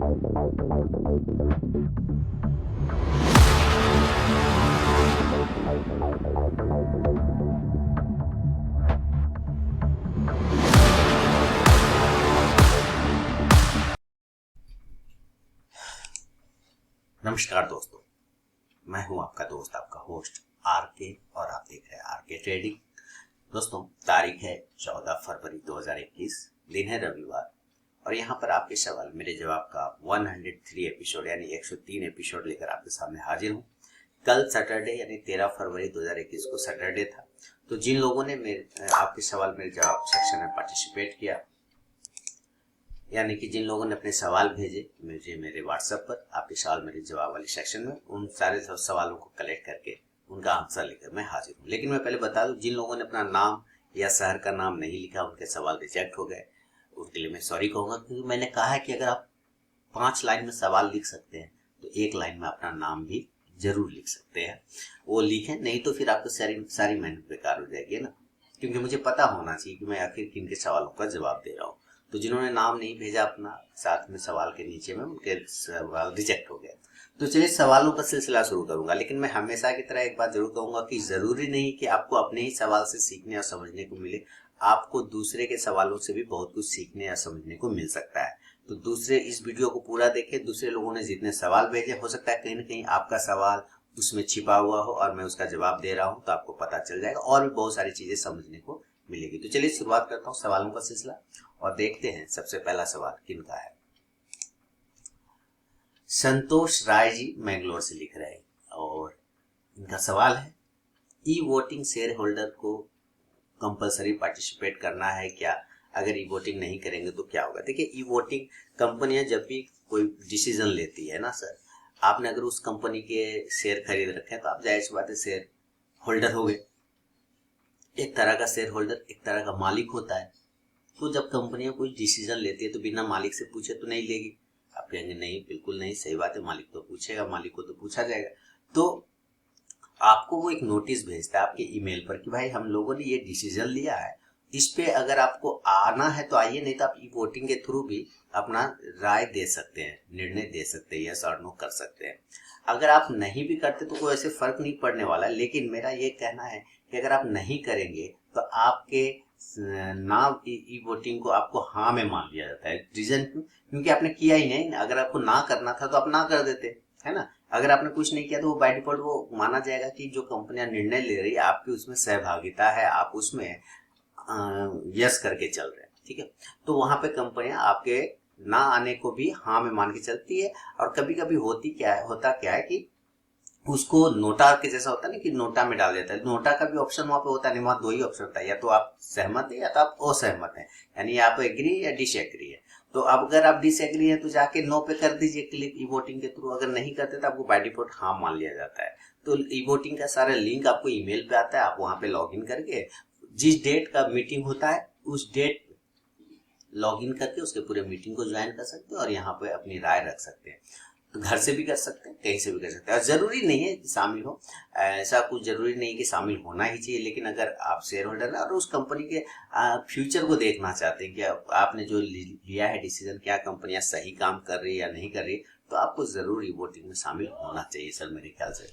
नमस्कार दोस्तों, मैं हूं आपका दोस्त, आपका होस्ट आरके और आप देख रहे हैं आरके ट्रेडिंग। दोस्तों, तारीख है 14 फरवरी 2021, दिन है रविवार और यहां पर आपके सवाल मेरे जवाब का 103 एपिसोड यानी 103 एपिसोड लेकर आपके सामने हाजिर हूं। कल सैटरडे यानी 13 फरवरी 2021 को सैटरडे था, तो जिन लोगों ने आपके सवाल मेरे जवाब सेक्शन में पार्टिसिपेट किया, यानी कि जिन लोगों ने अपने सवाल भेजे मुझे मेरे व्हाट्सएप पर, आपके सवाल मेरे जवाब वाले सेक्शन में, उन सारे सवालों को कलेक्ट करके उनका आंसर लेकर मैं हाजिर हूँ। लेकिन मैं पहले बता दूं, जिन लोगों ने अपना नाम या शहर का नाम नहीं लिखा, उनके सवाल रिजेक्ट हो गए, उनके लिए मैं सॉरी कहूँगा। क्योंकि मैंने कहा है कि अगर आप 5 लाइन में सवाल लिख सकते हैं तो 1 लाइन में अपना नाम भी जरूर लिख सकते हैं। वो लिखें, नहीं तो फिर आपको सारी मेहनत बेकार हो जाएगी ना। क्योंकि मुझे पता होना चाहिए कि मैं आखिर किन के सवालों का जवाब दे रहा हूँ। तो जिन्होंने नाम नहीं भेजा अपना साथ में सवाल के नीचे में, उनके सवाल रिजेक्ट हो गए। तो चलिए सवालों का सिलसिला शुरू करूंगा। लेकिन मैं हमेशा की तरह एक बात जरूर कहूंगा कि जरूरी नहीं कि आपको अपने ही सवाल से सीखने और समझने को मिले, आपको दूसरे के सवालों से भी बहुत कुछ सीखने या समझने को मिल सकता है। तो दूसरे इस वीडियो को पूरा देखें, दूसरे लोगों ने जितने सवाल भेजे, हो सकता है कहीं ना कहीं आपका सवाल उसमें छिपा हुआ हो और मैं उसका जवाब दे रहा हूं, तो आपको पता चल जाएगा और भी बहुत सारी चीजें समझने को मिलेगी। तो चलिए शुरुआत करता हूँ सवालों का सिलसिला और देखते हैं सबसे पहला सवाल किनका है। संतोष राय जी मैंगलोर से लिख रहे हैं और इनका सवाल है, ई वोटिंग शेयर होल्डर को कंपलसरी पार्टिसिपेट करना है क्या? अगर ई वोटिंग नहीं करेंगे तो क्या होगा? देखिए, ई वोटिंग कंपनियां जब भी कोई डिसीजन लेती है ना सर, आपने अगर उस कंपनी के शेयर खरीद रखे हैं तो आप जाहिर सी बात है शेयर होल्डर हो गए। एक तरह का शेयर होल्डर एक तरह का मालिक होता है। तो जब कंपनियां कोई डिसीजन लेती है तो बिना मालिक से पूछे तो नहीं लेगी। आप कहेंगे नहीं, बिल्कुल नहीं, सही बात है, मालिक तो पूछेगा, मालिक को तो पूछा जाएगा। तो आपको वो एक नोटिस भेजता है आपके ईमेल पर कि भाई हम लोगों ने ये डिसीजन लिया है, इस पे अगर आपको आना है तो आइए, नहीं तो आप ई वोटिंग के थ्रू भी अपना राय दे सकते हैं, निर्णय दे सकते हैं, यस और नो कर सकते हैं। अगर आप नहीं भी करते तो कोई ऐसे फर्क नहीं पड़ने वाला है। लेकिन मेरा ये कहना है कि अगर आप नहीं करेंगे तो आपके ना ई वोटिंग को आपको हाँ में मान लिया जाता है। रीजन क्योंकि आपने किया ही नहीं। अगर आपको ना करना था तो आप ना कर देते, है ना। अगर आपने कुछ नहीं किया तो वो बाय डिफॉल्ट वो माना जाएगा कि जो कंपनियां निर्णय ले रही है आपकी उसमें सहभागिता है, आप उसमें यस करके चल रहे हैं, ठीक है। तो वहां पे कंपनियां आपके ना आने को भी हाँ में मान के चलती है। और कभी कभी होता क्या है कि उसको नोटा के जैसा होता है ना, कि नोटा में डाल देता है। नोटा का भी ऑप्शन वहां पे होता नहीं, वहां 2 ही ऑप्शन होता है, या तो आप सहमत है या तो आप असहमत है, यानी आप एग्री या डिसएग्री है। तो अब अगर आप डिसएग्री है तो जाके नो पे कर दीजिए क्लिक ई वोटिंग के थ्रू। अगर नहीं करते तो आपको बाय डिफॉल्ट हाँ मान लिया जाता है। तो ई वोटिंग का सारा लिंक आपको ईमेल पे आता है, आप वहां पे लॉग इन करके जिस डेट का मीटिंग होता है उस डेट लॉग इन करके उसके पूरे मीटिंग को ज्वाइन कर सकते हैं और यहाँ पे अपनी राय रख सकते हैं। तो घर से भी कर सकते हैं, कहीं से भी कर सकते हैं। और जरूरी नहीं है शामिल हो, ऐसा कुछ जरूरी नहीं कि शामिल होना ही चाहिए। लेकिन अगर आप शेयर होल्डर हैं और उस कंपनी के फ्यूचर को देखना चाहते हैं कि आपने जो लिया है डिसीजन, क्या कंपनियां सही काम कर रही है या नहीं कर रही, तो आपको जरूर ई वोटिंग में शामिल होना चाहिए सर, मेरे ख्याल से।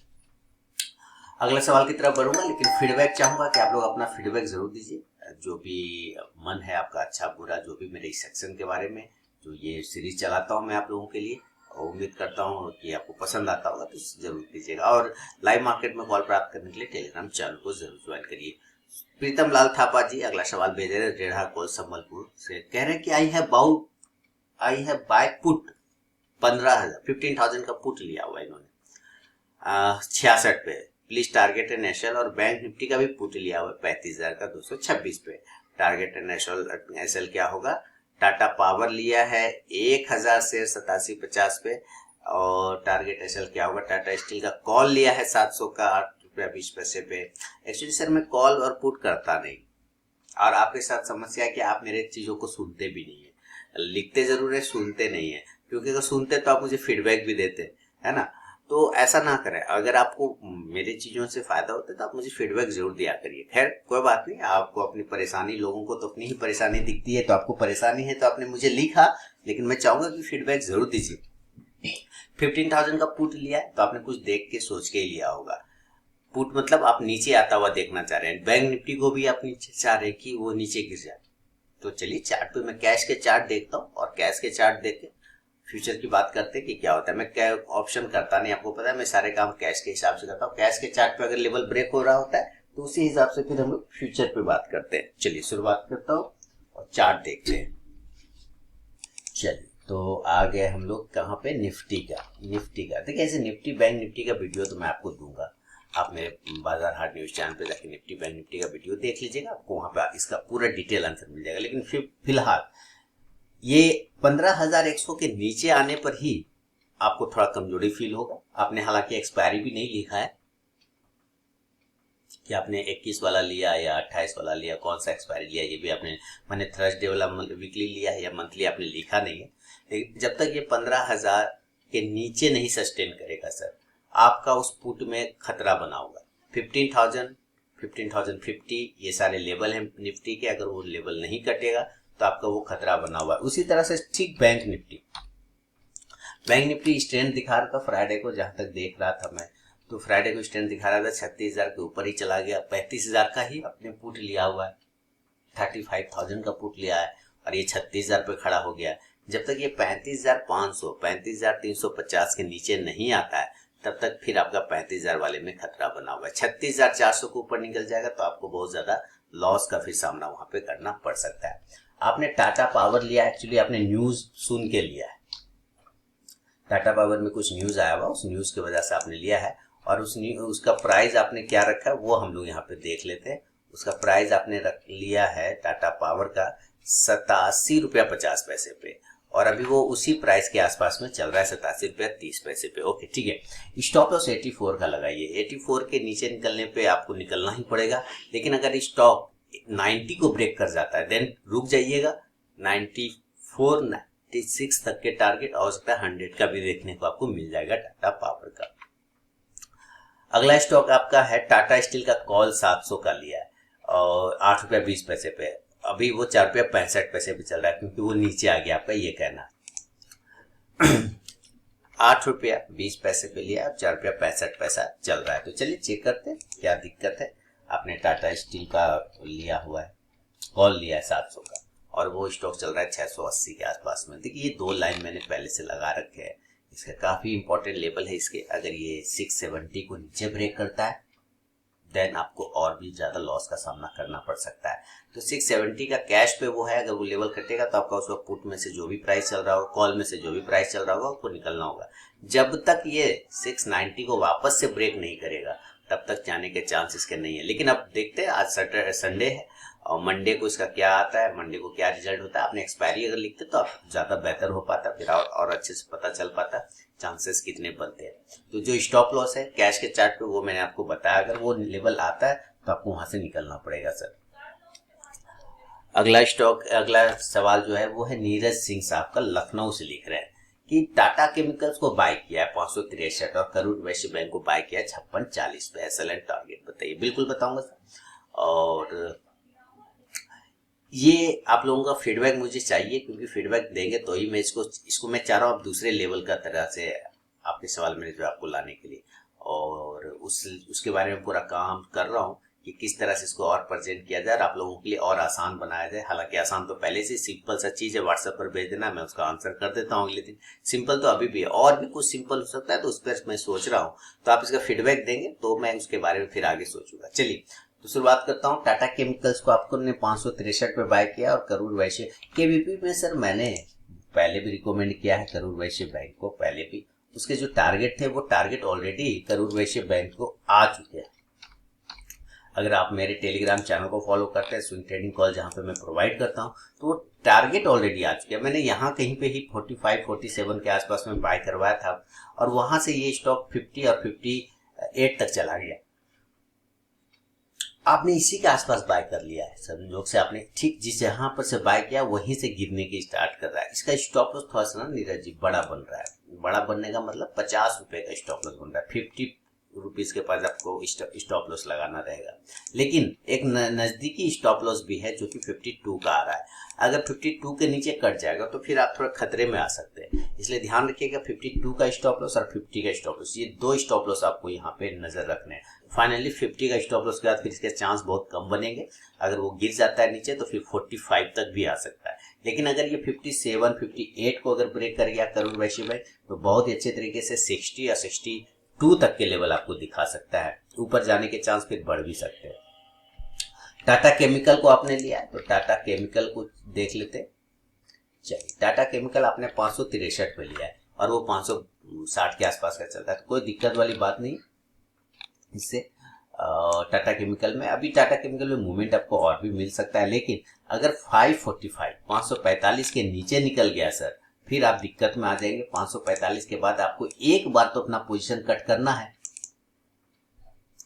अगला सवाल की तरफ बढ़ूंगा, लेकिन फीडबैक चाहूंगा कि आप लोग अपना फीडबैक जरूर दीजिए। जो भी मन है आपका, अच्छा बुरा, जो भी मेरे इस सेक्शन के बारे में, जो ये सीरीज चलाता हूँ मैं आप लोगों के लिए, और उम्मीद करता हूँ कि आपको पसंद आता होगा, तो जरूर कीजिएगा। और लाइव मार्केट में कॉल प्राप्त करने के लिए टेलीग्राम चैनल को जरूर ज्वाइन करिए। प्रीतम लाल थापा जी अगला सवाल भेज रहे हैं, डेढ़ा कोल संबलपुर से। कह रहे हैं कि आई हैव बाय पुट 15,000 का पुट लिया हुआ इन्होंने 66 पे। प्लीज टारगेट एंड एसएल, और बैंक निफ्टी का भी पुट लिया हुआ 35,226 पे। टारगेट एंड एसएल क्या होगा? टाटा पावर लिया है 1,000 शेयर 87.50 पे, और टारगेट एसएल क्या होगा? टाटा स्टील का कॉल लिया है 700 का 8.20 पे। एक्चुअली सर मैं कॉल और पुट करता नहीं, और आपके साथ समस्या है कि आप मेरे चीजों को सुनते भी नहीं है। लिखते जरूर है, सुनते नहीं है। क्योंकि अगर सुनते तो आप मुझे फीडबैक भी देते, है ना। तो ऐसा ना करें। अगर आपको मेरी चीजों से फायदा होता है तो आप मुझे फीडबैक जरूर दिया करिए। खैर कोई बात नहीं, आपको अपनी परेशानी, लोगों को तो अपनी ही परेशानी दिखती है, तो आपको परेशानी है तो आपने मुझे लिखा, लेकिन मैं चाहूंगा कि फीडबैक जरूर दीजिए। 15,000 का पुट लिया है तो आपने कुछ देख के सोच के ही लिया होगा। पुट मतलब आप नीचे आता हुआ देखना चाह रहे हैं, बैंक निफ्टी को भी आप नीचे चाह रहे हैं कि वो नीचे गिर जाए। तो चलिए चार्ट पे मैं कैश के चार्ट देखता हूँ, और कैश के चार्ट देख के फ्यूचर की बात करते हैं कि क्या होता है। मैं क्या ऑप्शन करता नहीं, आपको पता है मैं सारे काम कैश के हिसाब से करता हूँ। कैश के चार्ट पे अगर लेवल ब्रेक हो रहा होता है तो उसी हिसाब से फिर हम लोग फ्यूचर पे बात करते हैं। चलिए शुरुआत करता हूँ और चार्ट देखते हैं। चलिए तो आ गए हम लोग कहाँ पे, निफ्टी का देखिए, ऐसे निफ्टी बैंक निफ्टी का वीडियो तो मैं आपको दूंगा। आप मेरे बाजार हाट न्यूज चैनल पे जाके निफ्टी बैंक निफ्टी का वीडियो देख लीजिएगा, आपको वहां पे इसका पूरा डिटेल आंसर मिल जाएगा। लेकिन फिलहाल ये 15,100 के नीचे आने पर ही आपको थोड़ा कमजोरी फील होगा। आपने हालांकि एक्सपायरी भी नहीं लिखा है कि आपने 21 वाला लिया या 28 वाला लिया, कौन सा एक्सपायरी लिया ये भी आपने, मैंने थर्सडे वाला वीकली लिया है या मंथली आपने लिखा नहीं है। लेकिन जब तक ये 15,000 के नीचे नहीं सस्टेन करेगा सर, आपका उस पुट में खतरा बना होगा। 15,000, 15,050 ये सारे लेवल हैं निफ्टी के, अगर वो लेवल नहीं कटेगा तो आपका वो खतरा बना हुआ है। उसी तरह से ठीक बैंक निफ्टी स्ट्रेंथ दिखा रहा था फ्राइडे को, जहां तक देख रहा था मैं, तो फ्राइडे को स्ट्रेंथ दिखा रहा था 36,000 के ऊपर ही चला गया। 35,000 का ही अपने पुट लिया हुआ है, 35,000 का पुट लिया है और ये 36,000 पे खड़ा हो गया। जब तक ये 35,500, 35,350 के नीचे नहीं आता है तब तक फिर आपका 35,000 वाले में खतरा बना हुआ है। 36,400 के ऊपर निकल जाएगा तो आपको बहुत ज्यादा लॉस का फिर सामना वहां पे करना पड़ सकता है। आपने टाटा पावर लिया, एक्चुअली आपने न्यूज सुन के लिया है। टाटा पावर में कुछ न्यूज आया हुआ, उस न्यूज की वजह से आपने लिया है, और उसका प्राइस आपने क्या रखा है वो हम लोग यहाँ पे देख लेते हैं। उसका प्राइस आपने रख लिया है टाटा पावर का 87 रुपया 50 पैसे पे, और अभी वो उसी प्राइस के आसपास में चल रहा है, 87 रुपया 30 पैसे पे। ओके ठीक है। स्टॉप लॉस 84 का लगाइए। 84 के नीचे निकलने पे आपको निकलना ही पड़ेगा, लेकिन अगर स्टॉक 90 को ब्रेक कर जाता है देन रुक जाइएगा। 94, 96 तक के टारगेट, हो सकता है 100 का भी देखने को आपको मिल जाएगा टाटा पावर का। अगला स्टॉक आपका है टाटा स्टील का कॉल, 700 का लिया है और 8 रुपया 20 पैसे पे। अभी वो 4 रुपया 65 पैसे पे चल रहा है, क्योंकि वो नीचे आ गया, आपका ये कहना। 8 रुपया 20 पैसे पे लिया और 4 रुपया 65 पैसा चल रहा है। तो चलिए चेक करते हैं क्या दिक्कत है। आपने टाटा स्टील का लिया हुआ है, कॉल लिया है 700 का, और वो स्टॉक चल रहा है 680 के आसपास में। देखिए ये 2 लाइन मैंने पहले से लगा रखे हैं, इसका काफी इंपॉर्टेंट लेवल है इसके। अगर ये 670 को नीचे ब्रेक करता है देन आपको और भी ज्यादा लॉस का सामना करना पड़ सकता है। तो 670 का कैश पे वो है, अगर वो लेवल कटेगा तो आपका उस वक्त पुट में से जो भी प्राइस चल रहा होगा, कॉल में से जो भी प्राइस चल रहा होगा, आपको निकलना होगा। जब तक ये 690 को वापस से ब्रेक नहीं करेगा तब तक जाने के चांस इसके नहीं है। लेकिन अब देखते हैं, आज संडे है और मंडे को इसका क्या आता है, मंडे को क्या रिजल्ट होता है। आपने एक्सपायरी अगर लिखते तो आप ज्यादा बेहतर हो पाता, फिर और अच्छे से पता चल पाता चांसेस कितने बनते हैं। तो जो स्टॉप लॉस है कैश के चार्ट पे वो मैंने आपको बताया, अगर वो लेवल आता है तो आपको वहां से निकलना पड़ेगा सर। अगला सवाल जो है वो है नीरज सिंह साहब का, लखनऊ से लिख रहे हैं कि टाटा केमिकल्स को बाय किया है 563 और करूर वैश्य बैंक को बाय किया है 5640 पे। एसएलएन टारगेट बताइए। बिल्कुल बताऊंगा सर, और ये आप लोगों का फीडबैक मुझे चाहिए, क्योंकि फीडबैक देंगे तो ही मैं इसको मैं चाह रहा हूँ आप दूसरे लेवल का तरह से आपके सवाल मेरे जो आपको लाने के लिए, और उसके बारे में पूरा काम कर रहा हूँ कि किस तरह से इसको और प्रेजेंट किया जाए और आप लोगों के लिए और आसान बनाया जाए। हालांकि आसान तो पहले से, सिंपल सा चीज है, व्हाट्सएप पर भेज देना, मैं उसका आंसर कर देता हूँ अगले दिन। सिंपल तो अभी भी है, और भी कुछ सिंपल हो सकता है, तो उस पर मैं सोच रहा हूँ। तो आप इसका फीडबैक देंगे तो मैं उसके बारे में फिर आगे सोचूंगा। चलिए तो शुरुआत करता हूँ। टाटा केमिकल्स को आपको ने 563 पे बाय किया, और करूर वैश्य केवीपी में सर मैंने पहले भी रिकमेंड किया है करूर वैश्य बैंक को, पहले भी उसके जो टारगेट थे वो target already Karur Vysya bank को आ चुके हैं। अगर आप मेरे टेलीग्राम चैनल को फॉलो करते हैं, स्विंग ट्रेडिंग कॉल जहां पे मैं प्रोवाइड करता हूं, तो वो टारगेट ऑलरेडी आ चुके हैं। मैंने यहाँ कहीं पे ही 45, 47 के आसपास में बाय करवाया था, और वहां से ये स्टॉक 50 और 58 तक चला गया। आपने इसी के आसपास बाय कर लिया है, संयोग से आपने ठीक जिस जहां पर से बाय किया वहीं से गिरने की स्टार्ट कर रहा है। इसका स्टॉप लॉस थोड़ा सा ना नीरज जी बड़ा बन रहा है। बड़ा बनने का मतलब 50 रुपए का स्टॉप लॉस बन रहा है। 50 रुपीज के पास आपको स्टॉप लॉस लगाना रहेगा। लेकिन एक नजदीकी स्टॉप लॉस भी है जो कि 52 का आ रहा है। अगर 52 के नीचे कट जाएगा तो फिर आप थोड़ा खतरे में आ सकते हैं, इसलिए ध्यान रखिएगा 52 का स्टॉप लॉस और 50 का स्टॉप लॉस, ये दो स्टॉप लॉस आपको यहाँ पे नजर रखने हैं। फाइनली 50 का स्टॉप लॉस के बाद फिर इसके चांस बहुत कम बनेंगे। अगर वो गिर जाता है नीचे तो फिर 45 तक भी आ सकता है। लेकिन अगर ये 57, 58 को अगर ब्रेक कर गया करुण वैश्य भाई तो बहुत ही अच्छे तरीके से 60 या 62 तक के लेवल आपको दिखा सकता है। ऊपर जाने के चांस फिर बढ़ भी सकते हैं। टाटा केमिकल को आपने लिया है तो टाटा केमिकल को देख लेते हैं। चलिए, टाटा केमिकल आपने 563 पे लिया है और वो 560 के आसपास का चलता है, तो कोई दिक्कत वाली बात नहीं इससे। टाटा केमिकल में अभी टाटा केमिकल में मूवमेंट आपको और भी मिल सकता है, लेकिन अगर 545 के नीचे निकल गया सर, फिर आप दिक्कत में आ जाएंगे। 545 के बाद आपको एक बार तो अपना पोजीशन कट करना है।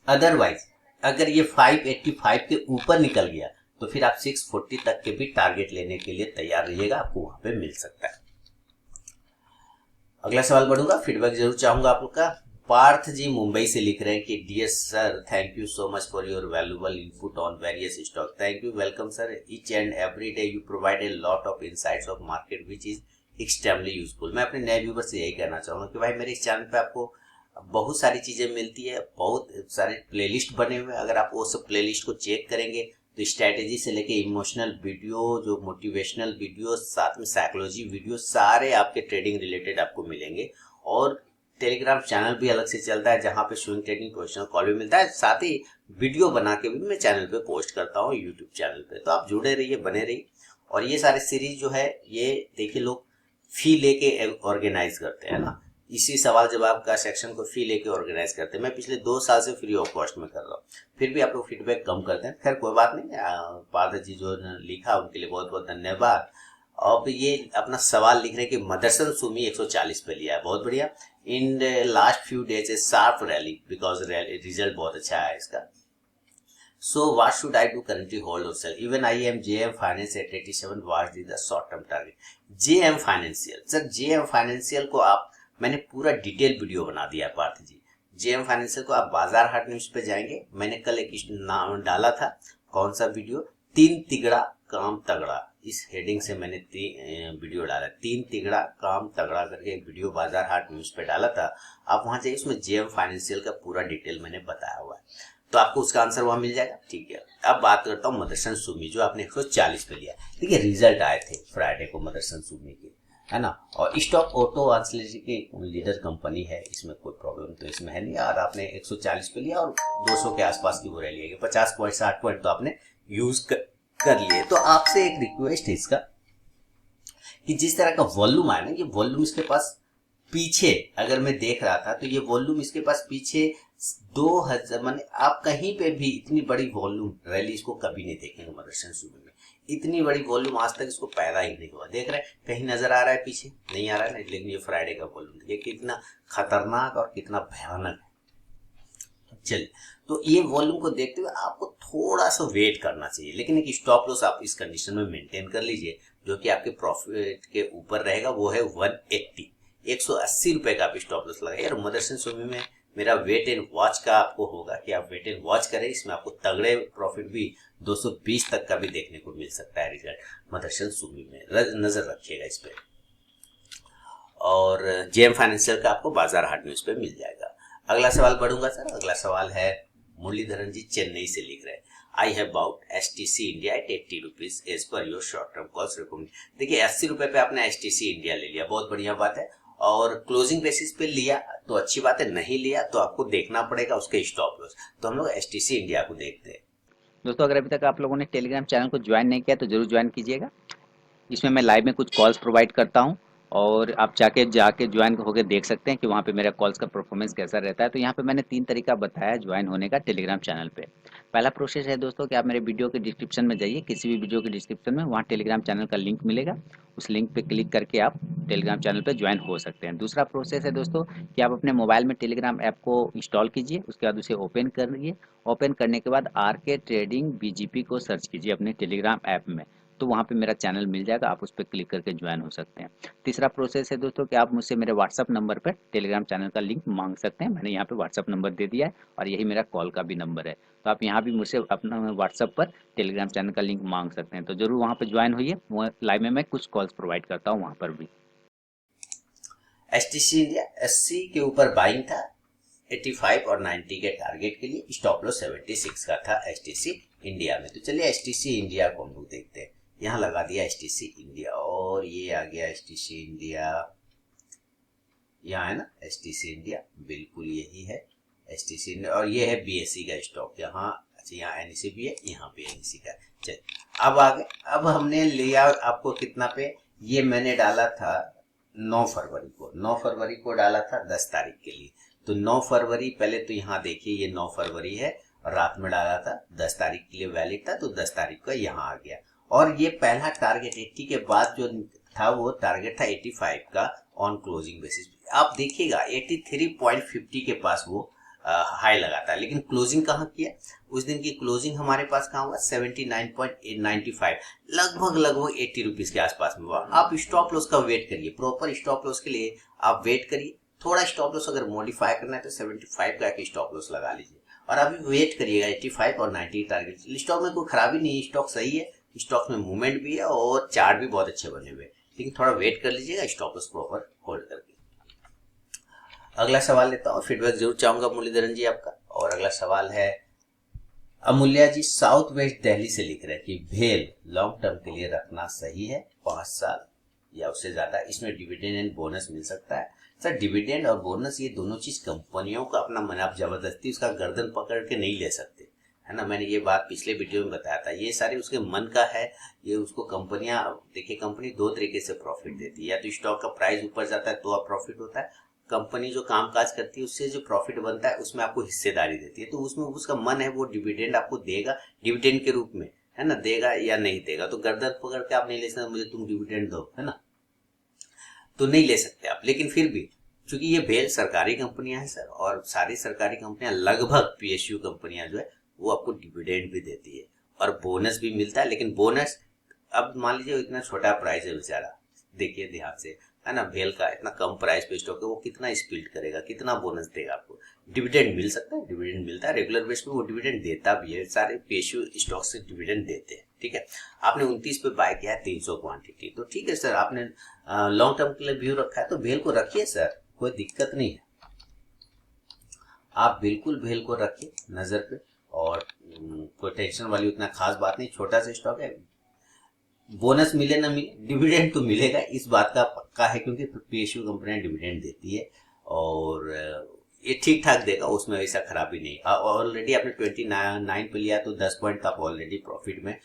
अदरवाइज अगर ये 585 के ऊपर निकल गया तो फिर आप 640 तक के भी टारगेट लेने के लिए तैयार रहिएगा, आपको वहां पे मिल सकता है। अगला सवाल बढ़ूंगा, फीडबैक जरूर चाहूंगा आप लोग का। पार्थ जी मुंबई से लिख रहे हैं कि dear sir, thank you so much for your valuable input on various stock. Thank you, welcome sir. Each and every day you provide a lot of insights of market which is extremely useful. मैं अपने नए viewer से यही कहना चाहूंगा कि भाई मेरे इस चैनल पे आपको बहुत सारी चीजें मिलती है, बहुत सारे प्लेलिस्ट बने हुए हैं। अगर आप वो सब प्लेलिस्ट को चेक करेंगे तो स्ट्रैटेजी से लेके इमोशनल वीडियो, जो मोटिवेशनल वीडियो, साथ में साइकोलॉजी वीडियो, सारे आपके ट्रेडिंग रिलेटेड आपको मिलेंगे। और टेलीग्राम चैनल भी अलग से चलता है जहां पे स्विंग ट्रेडिंग प्रोफेशनल कॉल भी मिलता है। साथ ही वीडियो बना के भी मैं चैनल पे पोस्ट करता हूँ यूट्यूब चैनल पे, तो आप जुड़े रहिए, बने रहिए। और ये सारे सीरीज जो है ये देखिए लोग फी लेके ऑर्गेनाइज करते हैं ना, इसी सवाल जवाब का सेक्शन को फी लेके ऑर्गेनाइज करते हैं। मैं पिछले 2 साल से फ्री ऑफ कॉस्ट में कर रहा हूँ, फिर भी आप लोग फीडबैक कम करते हैं। खैर कोई बात नहीं, पार्थ जी जो लिखा उनके लिए बहुत बहुत धन्यवाद। अब ये अपना सवाल लिख रहे हैं कि मदरसन सुमी 140 पे लिया है, बहुत बढ़िया। In last few days A sharp rally because result बहुत अच्छा है इसका। So what should I do currently, hold or sell? Even I am JM Finance at 87. What is the short term target? JM Financial, sir JM Financial को आप, मैंने पूरा detail video बना दिया है पार्थ जी। JM Financial को आप बाजार हाट न्यूज पे जाएंगे, मैंने कल एक नाम डाला था, कौन सा वीडियो, 3 तिगड़ा काम तगड़ा, इस हेडिंग से मैंने वीडियो डाला। 3 तिगड़ा काम तगड़ा करके एक वीडियो बाजार हाट न्यूज पे डाला था, आप वहां जाइए, उसमें JM Financial का पूरा डिटेल मैंने बताया हुआ है, तो आपको उसका आंसर वहां मिल जाएगा। ठीक है, अब बात करता हूँ मदरसन सुमी जो आपने 140 पे लिया। देखिए रिजल्ट आए थे फ्राइडे को मदरसन सुमी के, है ना, और स्टॉक ऑटो आंसलेरी की लीडर कंपनी है, इसमें कोई प्रॉब्लम तो इसमें है नहीं। और आपने 140 पे लिया और 200 के आसपास की वो रैली है, 50 पॉइंट 60 पॉइंट तो आपने यूज कर लिए। तो आपसे एक रिक्वेस्ट है इसका कि जिस तरह का वॉल्यूम आया ना, ये वॉल्यूम इसके पास पीछे अगर मैं देख रहा था तो ये वॉल्यूम इसके पास पीछे 2000, माने आप कहीं पे भी इतनी बड़ी वॉल्यूम रैली इसको कभी नहीं देखेंगे मदरसन सुमी में। इतनी बड़ी वॉल्यूम आज तक इसको पैदा ही नहीं हुआ। देख रहे हैं कहीं नजर आ रहा है पीछे, नहीं आ रहा है, लेकिन ये फ्राइडे का वॉल्यूम देखिए कितना खतरनाक और कितना भयानक है। चलिए, तो ये वॉल्यूम को देखते हुए आपको थोड़ा सा वेट करना चाहिए, लेकिन एक स्टॉप लॉस आप इस कंडीशन में मेंटेन कर लीजिए जो कि आपके प्रॉफिट के ऊपर रहेगा, वो है 180, 180 रुपए का आप स्टॉप लॉस लगाइए। और मदरसन सुमी में मेरा वेट एंड वॉच का आपको होगा कि आप वेट एंड वॉच करें, इसमें आपको तगड़े प्रॉफिट भी 220 तक का भी देखने को मिल सकता है रिजल्ट मदरसन सुमी में, नजर रखिएगा इस पे। और जेएम फाइनेंशियल का आपको बाजार हाट न्यूज पे मिल जाएगा। अगला सवाल बढ़ूंगा सर, अगला सवाल है मुरलीधरन जी चेन्नई से लिख रहे हैं, I have bought STC India at 80 rupees as per your short term calls recommend. देखिए 80 रुपए पे आपने STC इंडिया ले लिया, बहुत बढ़िया बात है, और क्लोजिंग बेसिस पे लिया तो अच्छी बात है, नहीं लिया तो आपको देखना पड़ेगा उसके स्टॉप लॉस। तो हम लोग STC इंडिया को देखते हैं। दोस्तों, अगर अभी तक आप लोगों ने टेलीग्राम चैनल को ज्वाइन नहीं किया तो जरूर ज्वाइन कीजिएगा। इसमें मैं लाइव में कुछ कॉल्स प्रोवाइड करता हूं और आप जाके ज्वाइन होकर देख सकते हैं कि वहाँ पे मेरा कॉल्स का परफॉर्मेंस कैसा रहता है। तो यहाँ पे मैंने 3 तरीका बताया ज्वाइन होने का टेलीग्राम चैनल पे। पहला प्रोसेस है दोस्तों कि आप मेरे वीडियो के डिस्क्रिप्शन में जाइए, किसी भी वीडियो के डिस्क्रिप्शन में वहाँ टेलीग्राम चैनल का लिंक मिलेगा। उस लिंक पे क्लिक करके आप टेलीग्राम चैनल पे ज्वाइन हो सकते हैं। दूसरा प्रोसेस है दोस्तों कि आप अपने मोबाइल में टेलीग्राम ऐप को इंस्टॉल कीजिए, उसके बाद उसे ओपन करिए। ओपन करने के बाद आरके ट्रेडिंग बीजीपी को सर्च कीजिए अपने टेलीग्राम ऐप में, तो वहाँ पे मेरा चैनल मिल जाएगा, आप उस पर क्लिक करके ज्वाइन हो सकते हैं। तीसरा प्रोसेस है दोस्तों कि आप मुझसे मेरे व्हाट्सअप नंबर पर टेलीग्राम चैनल का लिंक मांग सकते हैं। मैंने यहाँ पे व्हाट्सअप नंबर दे दिया है और यही मेरा कॉल का भी नंबर है, तो आप यहाँ भी मुझसे अपना व्हाट्सअप पर टेलीग्राम चैनल का लिंक मांग सकते हैं। तो जरूर वहाँ पे ज्वाइन होइए, वो लाइव में मैं कुछ कॉल्स प्रोवाइड करता हूँ वहाँ पर भी। एचटीसी इंडिया 80 के ऊपर बाइंग था, 85 और 90 के टारगेट के लिए, स्टॉप लॉस 76 का था एचटीसी इंडिया में। तो चलिए एचटीसी इंडिया को हम लोग देखते हैं। यहाँ लगा दिया एचटीसी इंडिया और ये आ गया एचटीसी इंडिया, यहाँ है ना एचटीसी इंडिया, बिल्कुल यही है एचटीसी इंडिया। और ये है बीएसई का स्टॉक, यहाँ अच्छा यहाँ एनईसी भी है, यहाँ पे एनईसी का। चल अब आगे, अब हमने लिया आपको कितना पे, ये मैंने डाला था 9 फरवरी को, 9 फरवरी को डाला था 10 तारीख के लिए। तो 9 फरवरी पहले तो यहाँ देखिए ये 9 फरवरी है और रात में डाला था, 10 तारीख के लिए वैलिड था, तो 10 तारीख का यहाँ आ गया। और ये पहला टारगेट 80 के बाद जो था वो टारगेट था 85 का ऑन क्लोजिंग बेसिस। आप देखिएगा 83.50 के पास वो हाई लगा था, लेकिन क्लोजिंग कहाँ किया, उस दिन की क्लोजिंग हमारे पास कहाँ हुआ 79.95, लगभग 80 रुपीज के आसपास में हुआ। आप स्टॉप लॉस का वेट करिए, प्रॉपर स्टॉप लॉस के लिए आप वेट करिए। थोड़ा स्टॉप लॉस अगर मॉडिफाई करना है तो 75 का स्टॉप लॉस लगा लीजिए और अभी वेट करिएगा 85 और 90 टारगेट। स्टॉक में कोई खराबी नहीं है, स्टॉक सही है, स्टॉक में मूवमेंट भी है और चार्ट भी बहुत अच्छे बने हुए, लेकिन थोड़ा वेट कर लीजिएगा स्टॉप लॉस प्रॉपर होल्ड करके। अगला सवाल लेता हूँ, फीडबैक जरूर चाहूंगा मुरलीधरन जी आपका। और अगला सवाल है अमूल्या जी साउथ वेस्ट दिल्ली से लिख रहे हैं कि भेल लॉन्ग टर्म के लिए रखना सही है, 5 साल या उससे ज्यादा, इसमें डिविडेंड एंड बोनस मिल सकता है। सर डिविडेंड और बोनस ये दोनों चीज कंपनियों का अपना मन, आप जबरदस्ती उसका गर्दन पकड़ के नहीं ले सकते, है ना। मैंने ये बात पिछले वीडियो में बताया था, ये सारे उसके मन का है। ये उसको कंपनियां, देखिए कंपनी दो तरीके से प्रॉफिट देती है, या तो स्टॉक का प्राइस ऊपर जाता है तो आप प्रॉफिट होता है, कंपनी जो कामकाज करती है उससे जो प्रॉफिट बनता है उसमें आपको हिस्सेदारी देती है। तो उसमें उसका मन है वो डिविडेंड आपको देगा, डिविडेंड के रूप में, है ना, देगा या नहीं देगा। तो गर्दन पकड़ के आप नहीं ले सकते मुझे तुम डिविडेंड दो, है ना, तो नहीं ले सकते आप। लेकिन फिर भी चूंकि ये भेल सरकारी कंपनियां हैं सर, और सारी सरकारी कंपनियां लगभग पीएसयू कंपनियां जो है वो आपको डिविडेंड भी देती है और बोनस भी मिलता है। लेकिन बोनस, अब मान लीजिए इतना छोटा प्राइस है बेचारा, देखिए ध्यान से, है ना, भेल का इतना कम प्राइस पे स्टॉक है, वो कितना स्प्लिट करेगा, कितना बोनस देगा आपको। डिविडेंड मिल सकता है, डिविडेंड मिलता है रेगुलर बेस पे, वो डिविडेंड देता भी है, सारे पीएसयू स्टॉक से डिविडेंड देते हैं। ठीक है, आपने 29 पे बाय किया है 300 क्वांटिटी, तो ठीक है सर, आपने लॉन्ग टर्म के लिए व्यू रखा है तो भेल को रखिए सर, कोई दिक्कत नहीं है, आप बिल्कुल भेल को रखिए नजर पे। और कोई टेंशन वाली उतना खास बात नहीं, छोटा सा स्टॉक है, बोनस मिले ना मिले डिविडेंड तो मिलेगा, इस बात का पक्का है, क्योंकि पीएसयू कंपनियां डिविडेंड देती है और ये ठीक ठाक देगा, उसमें ऐसा खराबी नहीं। ऑलरेडी आपने 29 पे लिया तो 10 पॉइंट का ऑलरेडी प्रॉफिट में,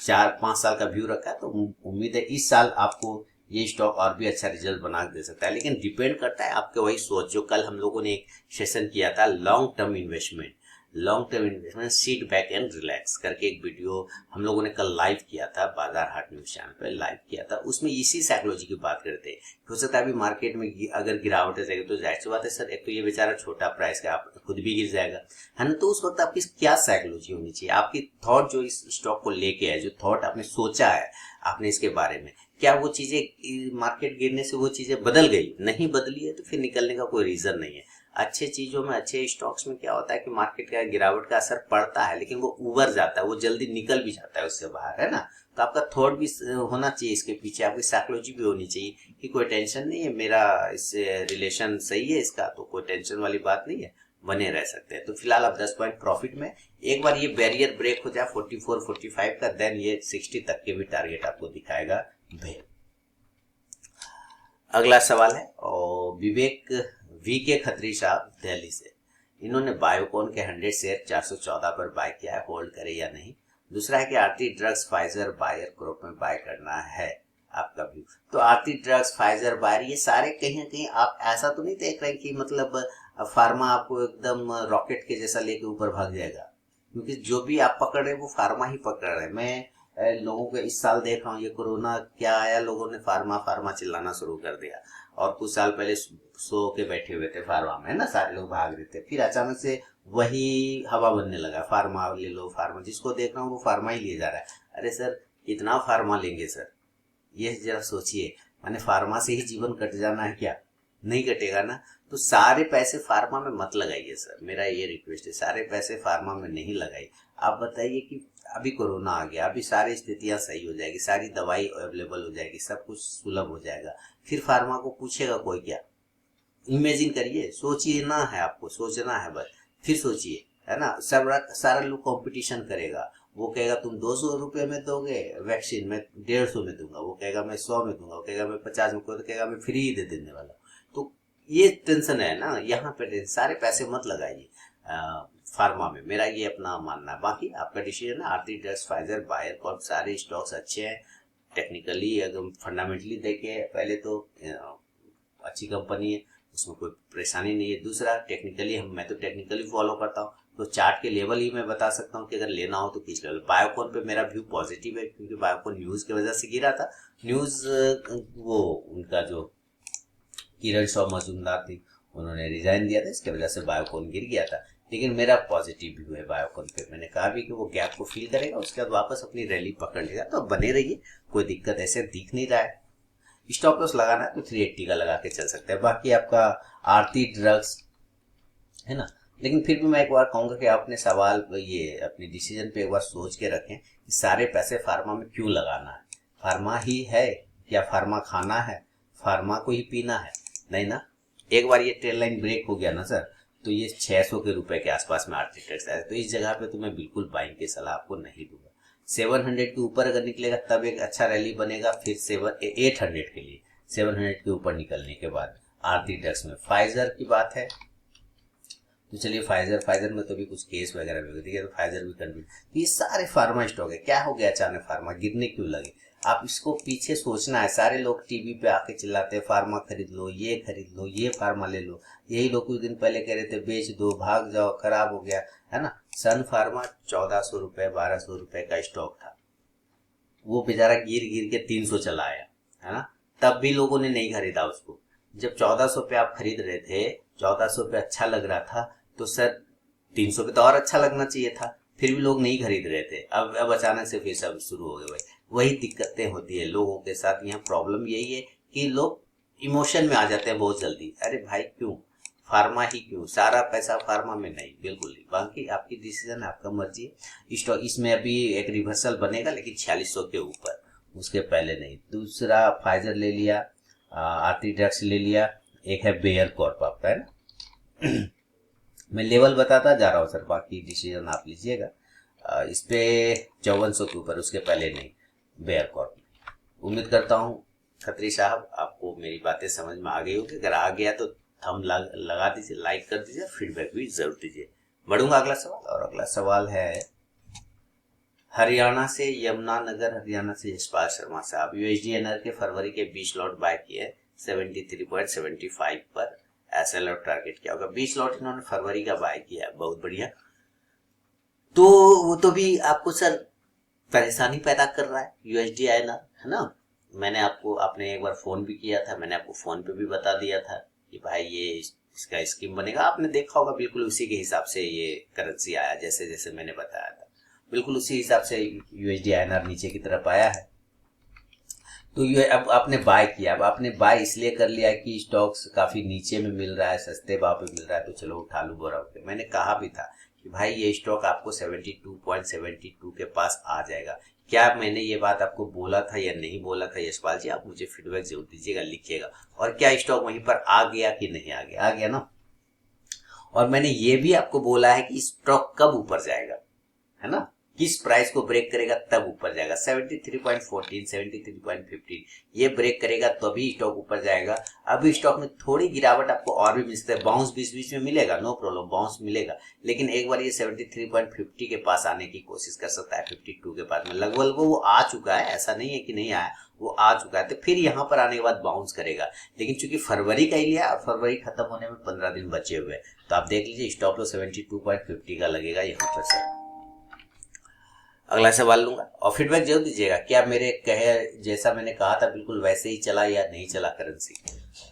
4-5 साल का व्यू रखा है, तो उम्मीद है इस साल आपको ये स्टॉक और भी अच्छा रिजल्ट बना दे सकता है। लेकिन डिपेंड करता है आपके वही सोच, जो कल हम लोगों ने एक सेशन किया था long term investment, seat back and relax करके एक वीडियो हम लोगों ने कल लाइव किया था, बाजार हाट न्यूज चैनल पे लाइव किया था। उसमें इसी साइकोलॉजी की बात करते हैं। हो सकता है अभी मार्केट में अगर गिरावट रहेगी तो जाहिर सी बात है सर, एक तो ये बेचारा छोटा प्राइस का, आप खुद भी गिर जाएगा, है ना। तो उस वक्त आपकी क्या साइकोलॉजी होनी चाहिए, आपकी थॉट जो इस स्टॉक को लेके है, जो थॉट आपने सोचा है आपने इसके बारे में, क्या वो चीजें मार्केट गिरने से वो चीजें बदल गई, नहीं बदली है तो फिर निकलने का कोई रीजन नहीं है। अच्छे चीजों में, अच्छे स्टॉक्स में क्या होता है कि मार्केट का गिरावट का असर पड़ता है, लेकिन वो उबर जाता है, वो जल्दी निकल भी जाता है उससे बाहर, है ना। तो आपका थॉट भी होना चाहिए इसके पीछे, आपकी साइकोलॉजी भी होनी चाहिए कि कोई टेंशन नहीं है, मेरा इससे रिलेशन सही है इसका, तो कोई टेंशन वाली बात नहीं है, बने रह सकते हैं। तो फिलहाल आप 10 पॉइंट प्रॉफिट में, एक बार ये बैरियर ब्रेक हो जाए 44-45 का, देन ये 60 तक के भी टारगेट आपको दिखाएगा भेल। अगला सवाल है और विवेक वी के खत्री साहब दिल्ली से, इन्होंने बायोकॉन के 100 शेयर 414 पर बाय किया है, होल्ड करे या नहीं। दूसरा है कि आरती ड्रग्स फाइजर बायर ग्रुप में बाय करना है, आपका व्यू। तो आरती ड्रग्स फाइजर बायर ये सारे कहीं ना कहीं आप ऐसा तो नहीं देख रहे कि मतलब फार्मा आपको एकदम रॉकेट के जैसा लेके ऊपर भाग जाएगा, क्योंकि जो भी आप पकड़ रहे हैं वो फार्मा ही पकड़ रहे हैं। मैं लोगों को इस साल देख रहा हूँ, ये कोरोना क्या आया, लोगों ने फार्मा फार्मा चिल्लाना शुरू कर दिया। और कुछ साल पहले सो के बैठे हुए थे फार्मा में, ना सारे लोग भाग रहे थे, फिर अचानक से वही हवा बनने लगा, फार्मा ले लो फार्मा। जिसको देख रहा हूँ वो फार्मा ही लिए जा रहा है। अरे सर, कितना फार्मा लेंगे सर, ये जरा सोचिए। माने फार्मा से ही जीवन कट जाना है क्या? नहीं कटेगा ना। तो सारे पैसे फार्मा में मत लगाइए सर, मेरा ये रिक्वेस्ट है, सारे पैसे फार्मा में नहीं लगाइए। आप बताइए कि अभी कोरोना आ गया, अभी सारी स्थितियां सही हो जाएगी, सारी दवाई अवेलेबल हो जाएगी, सब कुछ सुलभ हो जाएगा, फिर फार्मा को पूछेगा कोई क्या? इमेजिन करिए, सोचिए ना, है आपको सोचना है बस, फिर सोचिए, है ना। सब सारा लोग कंपटीशन करेगा। वो कहेगा तुम 200 रुपये में दोगे वैक्सीन, मैं 150 में दूंगा, वो कहेगा मैं 100 में दूंगा, वो कहेगा मैं 50 में, कोई तो कहेगा मैं फ्री दे देने वाला। तो ये टेंशन है ना, यहाँ पे सारे पैसे मत लगाइए फार्मा में, मेरा ये अपना मानना है। बाकी आपका डिसीजन है। आरती ड्रग्स, फाइजर, बायर कॉर्प, सारे स्टॉक्स अच्छे हैं। टेक्निकली अगर फंडामेंटली देखे, पहले तो अच्छी कंपनी है, उसमें कोई परेशानी नहीं है। दूसरा टेक्निकली, मैं तो टेक्निकली फॉलो करता हूँ, तो चार्ट के लेवल ही मैं बता सकता हूँ कि अगर लेना हो तो किस लेवल। बायोकॉन पे मेरा व्यू पॉजिटिव है, क्योंकि बायोकॉन न्यूज़ की वजह से गिरा था। न्यूज़ वो उनका जो किरण शॉ मजूमदार थी, उन्होंने रिजाइन दिया था, इसकी वजह से बायोकॉन गिर गया था। लेकिन मेरा पॉजिटिव व्यू है बायोकॉन पे। मैंने कहा भी कि वो गैप को फील करेगा, उसके बाद वापस अपनी रैली पकड़ लेगा। तो बने रहिए, कोई दिक्कत ऐसे दिख नहीं रहा है। स्टॉप लॉस लगाना है तो 380 का लगा के चल सकते हैं। बाकी आपका आरती ड्रग्स है ना। लेकिन फिर भी मैं एक बार कहूंगा कि आपने सवाल ये अपने डिसीजन पे एक बार सोच के रखें कि सारे पैसे फार्मा में क्यों लगाना है। फार्मा ही है या फार्मा खाना है, फार्मा को ही पीना है? नहीं ना। एक बार ये ट्रेल लाइन ब्रेक हो गया ना सर, तो ये 600 के रुपए के आसपास में आरती ड्रग्स आया। तो इस जगह पे तो मैं बिल्कुल बाइंग की सलाह आपको नहीं दूंगा। 700 के ऊपर अगर निकलेगा तब एक अच्छा रैली बनेगा, फिर 800 के लिए, 700 के ऊपर निकलने के बाद आरती ड्रग्स में। फाइजर की बात है तो चलिए, फाइजर में तो भी कुछ केस वगैरह भी होती है, तो फाइजर भी कंटिन्यू। तो ये सारे फार्मा स्टॉक है, क्या हो गया अचानक फार्मा गिरने क्यों लगे? आप इसको पीछे सोचना है। सारे लोग टीवी पे आके चिल्लाते हैं फार्मा खरीद लो, ये खरीद लो, ये फार्मा ले लो। यही लोग कुछ दिन पहले कह रहे थे बेच दो, भाग जाओ, खराब हो गया, है ना। सन फार्मा 1400 रुपए 1200 रुपए का स्टॉक था, वो बेचारा गिर गिर के 300 चला आया, है ना। तब भी लोगों ने नहीं खरीदा उसको। जब 1400 पे आप खरीद रहे थे, 1400 पे अच्छा लग रहा था, तो सर 300 पे तो और अच्छा लगना चाहिए था, फिर भी लोग नहीं खरीद रहे थे। अब अचानक से फिर सब शुरू हो गए। भाई वही दिक्कतें होती है लोगों के साथ। यहाँ प्रॉब्लम यही है कि लोग इमोशन में आ जाते हैं बहुत जल्दी। अरे भाई क्यों फार्मा ही क्यों, सारा पैसा फार्मा में नहीं, बिल्कुल नहीं। बाकी आपकी डिसीजन है, आपका मर्जी है। स्टॉक इसमें अभी एक रिवर्सल बनेगा, लेकिन 4600 के ऊपर, उसके पहले नहीं। दूसरा फाइजर ले लिया, आरती ड्रग्स ले लिया, एक है बेयर कॉर्प आपका, है ना। मैं लेवल बताता जा रहा हूँ सर, बाकी डिसीजन आप लीजिएगा। इस पे 5400 के ऊपर, उसके पहले नहीं, बेयर कॉर्प। उम्मीद करता हूँ खत्री साहब आपको मेरी बातें समझ में आ गई होगी। अगर आ गया तो थंब लगा दीजिए, लाइक कर दीजिए, फीडबैक भी जरूर दीजिए। बढ़ूंगा अगला सवाल, और अगला सवाल है हरियाणा से यमुनानगर, हरियाणा से यशपाल शर्मा साहब। यूएसडीएनआर के फरवरी के 20 लॉट बाय किए 73.75 पर, एसएल और टारगेट क्या होगा? 20 लॉट इन्होंने फरवरी का बाय किया, बहुत बढ़िया। तो वो तो भी आपको सर परेशानी पैदा कर रहा है यूएसडीआईएनआर, है ना। आपने एक बार फोन भी किया था, मैंने आपको फोन पे भी बता दिया था कि भाई ये इसका स्कीम बनेगा। आपने देखा होगा, बिल्कुल उसी के हिसाब से ये करेंसी आया, जैसे जैसे मैंने बताया था, बिल्कुल उसी हिसाब से यूएसडीआईएनआर नीचे की तरफ आया है। तो ये अब आपने बाय किया। अब आपने बाय इसलिए कर लिया कि स्टॉक्स काफी नीचे में मिल रहा है, सस्ते भाव पे मिल रहा है, तो चलो उठा लूं बोरा होके। मैंने कहा भी था कि भाई ये स्टॉक आपको 72.72 के पास आ जाएगा। क्या मैंने ये बात आपको बोला था या नहीं बोला था यशपाल जी? आप मुझे फीडबैक जरूर दीजिएगा, लिखिएगा। और क्या स्टॉक वहीं पर आ गया कि नहीं आ गया? आ गया ना। और मैंने ये भी आपको बोला है कि स्टॉक कब ऊपर जाएगा, है ना, किस प्राइस को ब्रेक करेगा तब ऊपर जाएगा। 73.14, 73.15 ये ब्रेक करेगा तभी स्टॉक ऊपर जाएगा। अभी स्टॉक में थोड़ी गिरावट आपको और भी मिल सकता है, बाउंस बीच बीच में मिलेगा, नो प्रॉब्लम, बाउंस मिलेगा। लेकिन एक बार ये 73.50 के पास आने की कोशिश कर सकता है, 52 के पास में लगभग वो आ चुका है, ऐसा नहीं है कि नहीं आया, वो आ चुका है। तो फिर यहाँ पर आने के बाद बाउंस करेगा। लेकिन चूंकि फरवरी का ही लिया और फरवरी खत्म होने में 15 दिन बचे हुए, तो आप देख लीजिए स्टॉप लॉस 72.50 का लगेगा यहाँ पर सर। अगला सवाल लूंगा और फीडबैक जरूर दीजिएगा, क्या मेरे कहे जैसा मैंने कहा था बिल्कुल वैसे ही चला या नहीं चला करेंसी।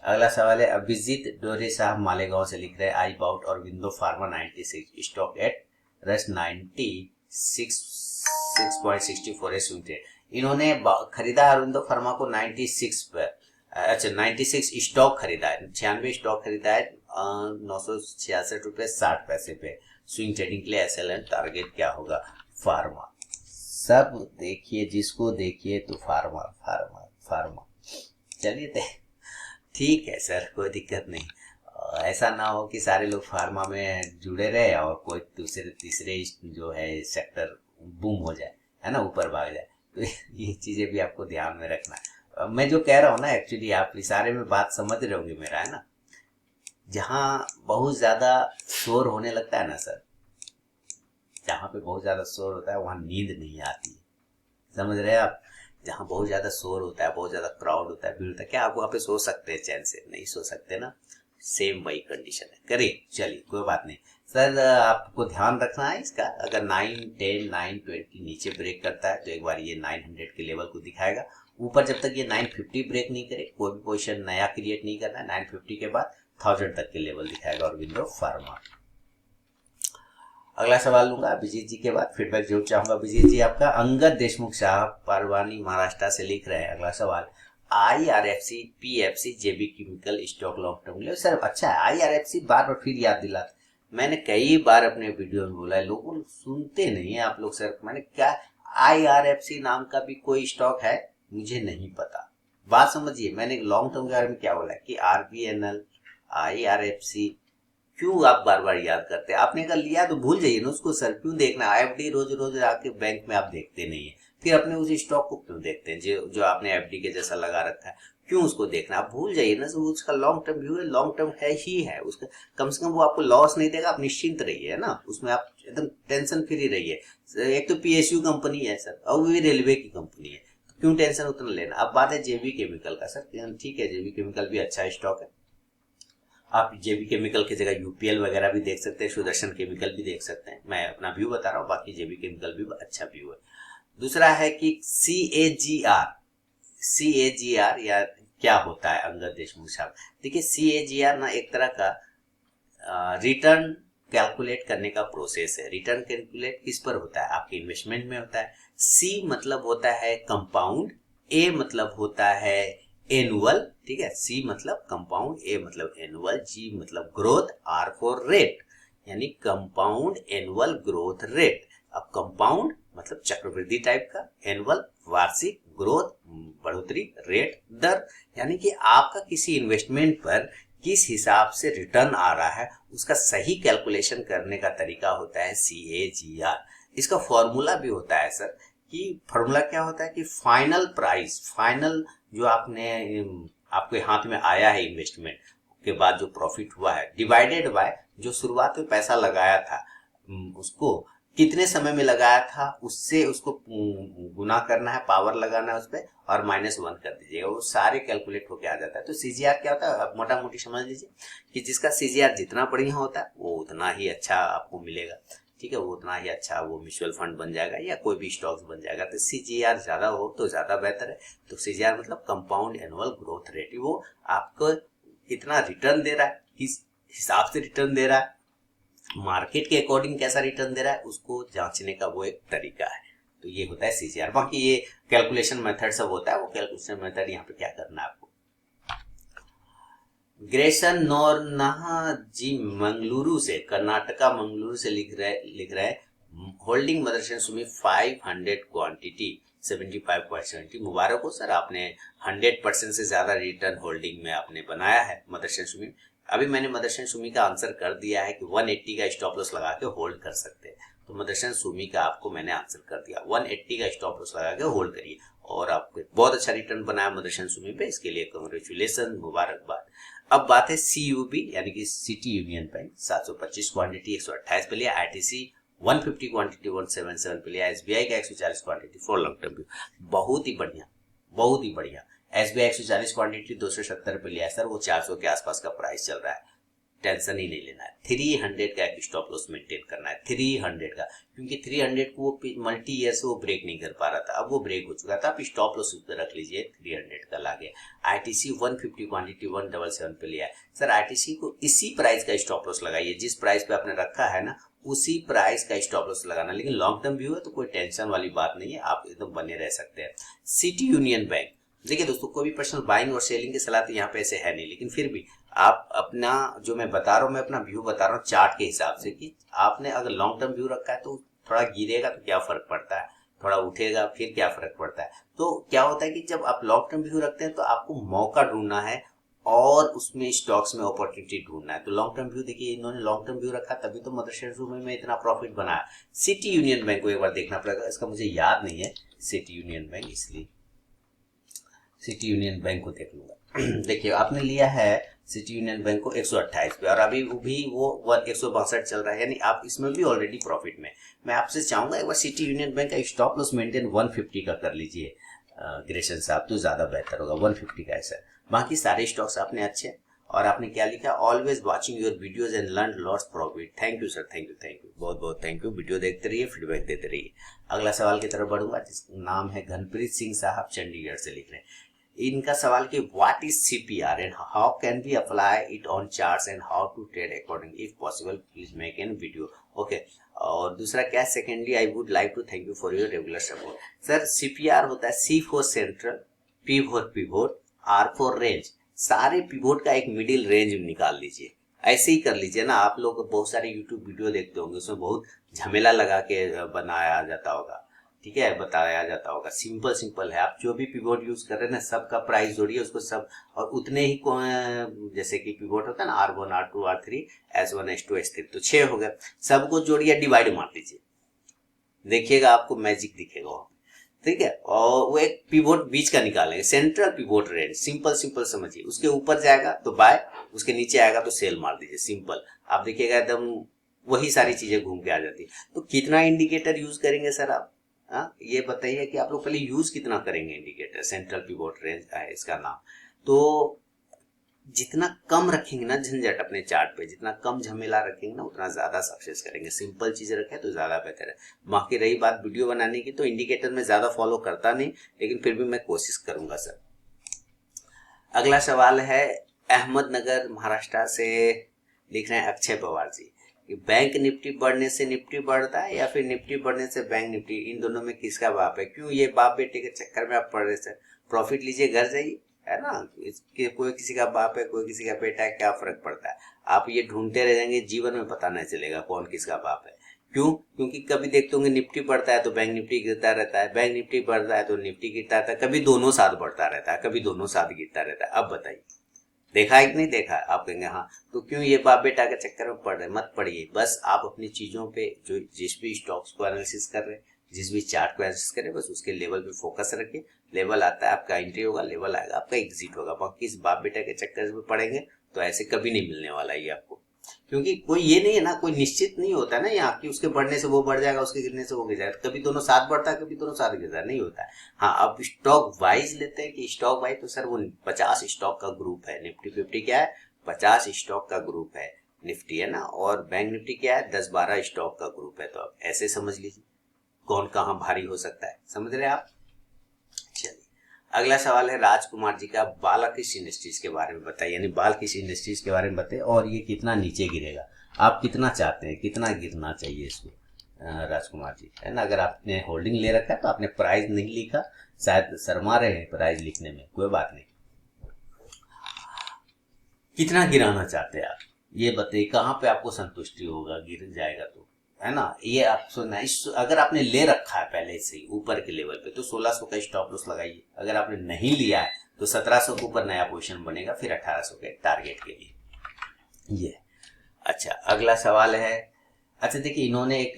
अगला सवाल है अभिजीत डोरे साहब मालेगांव से लिख रहे हैं आई बाउट और विंडो फार्मा 96 स्टॉक एट रस 96.64 स्विंग ट्रेड। इन्होंने खरीदा अरविंदो फार्मा को 96 पर, अच्छा 96 स्टॉक खरीदा है, 96 स्टॉक खरीदा है 966 रुपये 60 पैसे पे स्विंग ट्रेडिंग के लिए। एसएलएन टारगेट क्या होगा? फार्मा। सब देखिए, जिसको देखिए तो फार्मा फार्मा फार्मा। चलिए ठीक है सर, कोई दिक्कत नहीं। ऐसा ना हो कि सारे लोग फार्मा में जुड़े रहे और कोई दूसरे तीसरे जो है सेक्टर बूम हो जाए, है ना, ऊपर भाग जाए। तो ये चीजें भी आपको ध्यान में रखना है। मैं जो कह रहा हूँ ना, एक्चुअली आप इशारे में बात समझ रहे होंगे मेरा, है ना। जहाँ बहुत ज्यादा शोर होने लगता है ना सर, जहाँ पे बहुत ज्यादा शोर होता है वहाँ नींद नहीं आती है, समझ रहे हैं आप। जहाँ बहुत ज्यादा शोर होता है, बहुत ज्यादा क्राउड होता है, भीड़ होता है, क्या आप वहाँ पे सो सकते हैं चैन से? नहीं सो सकते ना। सेम वही कंडीशन है। करिए, चलिए कोई बात नहीं सर, आपको ध्यान रखना है इसका। अगर 9, 10, 9, 20 नीचे ब्रेक करता है तो एक बार ये 900 के लेवल को दिखाएगा। ऊपर जब तक ये 950 ब्रेक नहीं करे, कोई भी पोजीशन नया क्रिएट नहीं करना है। 950 के बाद 1000 तक के लेवल दिखाएगा और विंडो फार्मा। अगला सवाल लूंगा अभिजीत जी के बाद, फीडबैक जरूर चाहूंगा। अभिजीत जी आपका अंगद देशमुख साहब परवानी महाराष्ट्र से लिख रहे हैं। अगला सवाल IRFC PFC JB chemical stock long term. Sir अच्छा है, IRFC बार बार फिर याद दिला, मैंने कई बार अपने वीडियो में बोला है, लोगों सुनते नहीं है आप लोग। सर मैंने क्या, IRFC नाम का भी कोई स्टॉक है? मुझे नहीं पता। बात समझिए, मैंने लॉन्ग टर्म के बारे में क्या बोला कि RBNL IRFC क्यों आप बार बार याद करते हैं? आपने कर लिया तो भूल जाइए ना उसको सर, क्यों देखना? FD रोज रोज आके बैंक में आप देखते नहीं है, फिर अपने उस स्टॉक को क्यों देखते हैं जो आपने FD के जैसा लगा रखा है? क्यों उसको देखना? आप भूल जाइए ना, तो उसका लॉन्ग टर्म व्यू है, लॉन्ग टर्म है ही है उसका। कम से कम वो आपको लॉस नहीं देगा, आप निश्चिंत रहिए, है ना, उसमें आप एकदम टेंशन फ्री रहिए। एक तो PSU कंपनी है सर, और वो भी रेलवे की कंपनी है, तो क्यों टेंशन उतना लेना। अब बात है JB केमिकल का सर, ठीक है JB केमिकल भी अच्छा स्टॉक है, आप JB केमिकल की जगह UPL वगैरह भी देख सकते हैं, सुदर्शन केमिकल भी देख सकते हैं। मैं अपना व्यू बता रहा हूँ, बाकी JB केमिकल भी अच्छा व्यू है। दूसरा है कि CAGR या क्या होता है अंगद देशमुख साहब? देखिए CAGR ना एक तरह का रिटर्न कैलकुलेट करने का प्रोसेस है। रिटर्न कैलकुलेट किस पर होता है? आपके इन्वेस्टमेंट में होता है। C मतलब होता है कंपाउंड, A मतलब होता है एनुअल, ठीक है। C मतलब कंपाउंड, A मतलब एनुअल, G मतलब ग्रोथ, R फॉर रेट, यानी कंपाउंड एनुअल ग्रोथ रेट। अब कंपाउंड मतलब चक्रवृद्धि टाइप का, एनुअल वार्षिक, ग्रोथ बढ़ोतरी, रेट दर, यानी कि आपका किसी इन्वेस्टमेंट पर किस हिसाब से रिटर्न आ रहा है उसका सही कैलकुलेशन करने का तरीका होता है CAGR। इसका फॉर्मूला भी होता है सर, कि फॉर्मूला क्या होता है कि फाइनल प्राइस, फाइनल जो आपके हाथ में आया है इन्वेस्टमेंट के बाद जो प्रॉफिट हुआ है, डिवाइडेड बाय जो शुरुआत में पैसा लगाया था, उसको कितने समय में लगाया था उससे उसको गुना करना है, पावर लगाना है उस पर, और -1 कर दीजिएगा, वो सारे कैलकुलेट होके आ जाता है। तो CGR क्या होता है, आप मोटा मोटी समझ लीजिए कि जिसका CGR जितना बढ़िया होता है वो उतना ही अच्छा आपको मिलेगा, ठीक है, वो उतना ही अच्छा वो म्यूचुअल फंड बन जाएगा या कोई भी स्टॉक्स बन जाएगा। तो CGR ज्यादा हो तो ज्यादा बेहतर है। तो CGR मतलब कंपाउंड एनुअल ग्रोथ रेट, वो आपको कितना रिटर्न दे रहा है, किस हिसाब से रिटर्न दे रहा है, मार्केट के अकॉर्डिंग कैसा रिटर्न दे रहा है, उसको जांचने का वो एक तरीका है। तो ये होता है CGR। बाकी ये कैलकुलेशन मेथड सब होता है, वो कैलकुलेशन मेथड यहाँ पे क्या करना है आपको। ग्रेसन नोरनाहा जी मंगलुरु से, कर्नाटका मंगलुरु से लिख रहे होल्डिंग मदरसन सुमी 500 क्वांटिटी 75.70। मुबारक हो सर, आपने 100% से ज्यादा रिटर्न होल्डिंग में आपने बनाया है मदरसन सुमी। अभी मैंने मदरसन सुमी का आंसर कर दिया है कि 180 का स्टॉप लॉस लगा के होल्ड कर सकते हैं। तो मदरसन सुमी का आपको मैंने आंसर कर दिया, 180 का स्टॉप लॉस लगा के होल्ड करिए, और आपको बहुत अच्छा रिटर्न बनाया मदरसन सुमी पे, इसके लिए कांग्रेचुलेशन, मुबारकबाद। अब बात है CUB यानी कि सिटी यूनियन बैंक, 725 क्वांटिटी 128 पे लिया, ITC 150 क्वांटिटी 177 पे लिया, SBI का 140 quantity for long term view. बहुत ही बढ़िया, बहुत ही बढ़िया। SBI 140 क्वांटिटी 270 पे लिया है सर, वो 400 के आसपास का प्राइस चल रहा है। टेंशन ही नहीं लेना है। 300 का एक स्टॉप लॉस मेंटेन करना है, 300 का, क्योंकि 300 को वो मल्टी ईयर से वो ब्रेक नहीं कर पा रहा था, अब वो ब्रेक हो चुका था। आप स्टॉप लॉस ऊपर रख लीजिए 300 का लागे। आईटीसी 150 क्वांटिटी 177 पे लिया है सर। आईटीसी को इसी प्राइस का स्टॉप लॉस लगाइए, जिस प्राइस पे आपने रखा है ना उसी प्राइस का स्टॉप लॉस लगाना। लेकिन लॉन्ग टर्म व्यू है तो कोई टेंशन वाली बात नहीं है, आप एकदम बने रह सकते हैं। सिटी यूनियन बैंक, देखिए दोस्तों, कोई भी पर्सनल बाइंग और सेलिंग की सलाह तो यहाँ पे ऐसे है नहीं, लेकिन फिर भी आप अपना जो मैं बता रहा हूँ, मैं अपना व्यू बता रहा हूँ चार्ट के हिसाब से, कि आपने अगर लॉन्ग टर्म व्यू रखा है तो थोड़ा गिरेगा तो क्या फर्क पड़ता है, थोड़ा उठेगा फिर क्या फर्क पड़ता है। तो क्या होता है कि जब आप लॉन्ग टर्म व्यू रखते हैं तो आपको मौका ढूंढना है और उसमें स्टॉक्स में अपॉर्चुनिटी ढूंढना है। तो लॉन्ग टर्म व्यू देखिए, इन्होंने लॉन्ग टर्म व्यू रखा तभी तो मदरशेर में इतना प्रॉफिट बनाया। सिटी यूनियन बैंक को एक बार देखना पड़ेगा, इसका मुझे याद नहीं है सिटी यूनियन बैंक, इसलिए सिटी यूनियन बैंक को देख लूंगा। देखिए आपने लिया है सिटी यूनियन बैंक को 128 पे, और अभी भी वो 162 चल रहा है, यानी आप इसमें भी ऑलरेडी प्रॉफिट में। मैं आपसे चाहूंगा एक बार सिटी यूनियन बैंक का स्टॉप लॉस मेंटेन 150 का कर लीजिए ग्रेशन साहब, तो ज्यादा बेहतर होगा। 150 का ऐसा, बाकी सारे स्टॉक्स आपने अच्छे। और आपने क्या लिखा, always watching your videos and learn lots profit. Thank you sir, thank you, बहुत बहुत थैंक यू। वीडियो देखते रहिए, फीडबैक देते रहिए। अगला सवाल की तरफ बढ़ूंगा, जिसका नाम है घनप्रीत सिंह साहब, चंडीगढ़ से लिख रहे हैं। इनका सवाल कि what is CPR and how can we apply it on charts and how to trade according, if possible please make an video. Okay, और दूसरा क्या, secondly I would like to thank you for your regular support. Sir CPR होता है C for central, P for pivot, R for range. सारे pivot का एक middle range निकाल लीजिए, ऐसे ही कर लीजिए ना। आप लोग बहुत सारे यूट्यूब वीडियो देखते होंगे, उसमें बहुत झमेला लगा के बनाया जाता होगा, ठीक है, बताया जाता होगा। सिंपल सिंपल है, आप जो भी पिवोट यूज कर रहे हैं ना, सबका प्राइस जोड़िए उसको सब, और उतने ही जैसे कि पिवोट होता है ना, R1 R2 R3 S1 S2 S3, तो 6 हो गए, सबको जोड़िए, डिवाइड मार दीजिए, देखिएगा आपको मैजिक दिखेगा वहां, ठीक है। और वो एक पिवोट बीच का निकालेंगे, central pivot range, simple simple समझिए। उसके ऊपर जाएगा तो बाय, उसके नीचे आएगा तो सेल मार दीजिए, सिंपल। आप देखिएगा एकदम वही सारी चीजें घूम के आ जाती है। तो कितना इंडिकेटर यूज करेंगे सर आप, ये बताइए कि आप लोग पहले यूज कितना करेंगे इंडिकेटर। सेंट्रल पिवोट रेंज है इसका नाम। तो जितना कम रखेंगे ना झंझट अपने चार्ट पे, जितना कम झमेला रखेंगे ना, उतना ज्यादा सक्सेस करेंगे। सिंपल चीजें रखें तो ज्यादा बेहतर है। बाकी रही बात वीडियो बनाने की, तो इंडिकेटर में ज्यादा फॉलो करता नहीं, लेकिन फिर भी मैं कोशिश करूंगा सर। अगला सवाल है अहमदनगर महाराष्ट्र से, लिख रहे हैं अक्षय पवार जी, बैंक निफ्टी बढ़ने से निफ्टी बढ़ता है या फिर निफ्टी बढ़ने से बैंक निफ्टी, इन दोनों में किसका बाप है? क्यों ये बाप बेटे के चक्कर में आप पड़ रहे सर? प्रॉफिट लीजिए, घर जाइए, है ना। इसके कोई किसी का बाप है, कोई किसी का बेटा है, क्या फर्क पड़ता है? आप ये ढूंढते रह जाएंगे, जीवन में पता नहीं चलेगा कौन किसका बाप है। क्यों? क्योंकि कभी देखते होंगे निफ्टी बढ़ता है तो बैंक निफ्टी गिरता रहता है, बैंक निफ्टी बढ़ता है तो निफ्टी गिरता रहता है, कभी दोनों साथ बढ़ता रहता है, कभी दोनों साथ गिरता रहता है। अब बताइए, देखा है कि नहीं देखा? आप कहेंगे हाँ। तो क्यों ये बाप बेटा के चक्कर में पड़ रहे? मत पड़िए। बस आप अपनी चीजों पे, जो जिस भी स्टॉक्स को एनालिसिस कर रहे हैं, जिस भी चार्ट को एनालिसिस कर रहे हैं, बस उसके लेवल पे फोकस रखिए। लेवल आता है आपका एंट्री होगा, लेवल आएगा आपका एग्जिट होगा। बाकी इस बाप बेटा के चक्कर में पड़ेंगे तो ऐसे कभी नहीं मिलने वाला ये आपको। क्योंकि कोई ये नहीं है ना, कोई निश्चित नहीं होता है ना यहाँ की, उसके बढ़ने से वो बढ़ जाएगा, उसके गिरने से वो गिर जाएगा। कभी दोनों साथ बढ़ता है, कभी दोनों साथ गिरता है, नहीं होता है। हाँ, अब स्टॉक वाइज लेते हैं कि स्टॉक वाइज, तो सर वो 50 स्टॉक का ग्रुप है। निफ्टी 50 क्या है? 50 स्टॉक का ग्रुप है निफ्टी, है ना। और बैंक निफ्टी क्या है? 10-12 स्टॉक का ग्रुप है। तो आप ऐसे समझ लीजिए कौन कहाँ भारी हो सकता है, समझ रहे आप। चलिए अगला सवाल है राजकुमार जी का, बालाकृष्ण इंडस्ट्रीज के बारे में बताइए, यानी बालाकृष्ण इंडस्ट्रीज के बारे में बताइए, और ये कितना नीचे गिरेगा, आप कितना चाहते हैं, कितना गिरना चाहिए इसको, राजकुमार जी, है ना। अगर आपने होल्डिंग ले रखा है तो आपने प्राइस नहीं लिखा, शायद शर्मा रहे हैं प्राइस लिखने में, कोई बात नहीं। कितना गिराना चाहते हैं आप, ये बताइए, कहाँ पे आपको संतुष्टि होगा गिर जाएगा तो, है ना। ये आप सुनना, अगर आपने ले रखा है पहले से ही ऊपर के लेवल पे, तो 1600 का स्टॉप लॉस लगाइए। अगर आपने नहीं लिया है तो 1700 के ऊपर नया पोजीशन बनेगा, फिर 1800 के टारगेट के लिए ये। अच्छा अगला सवाल है, अच्छा देखिए, इन्होंने एक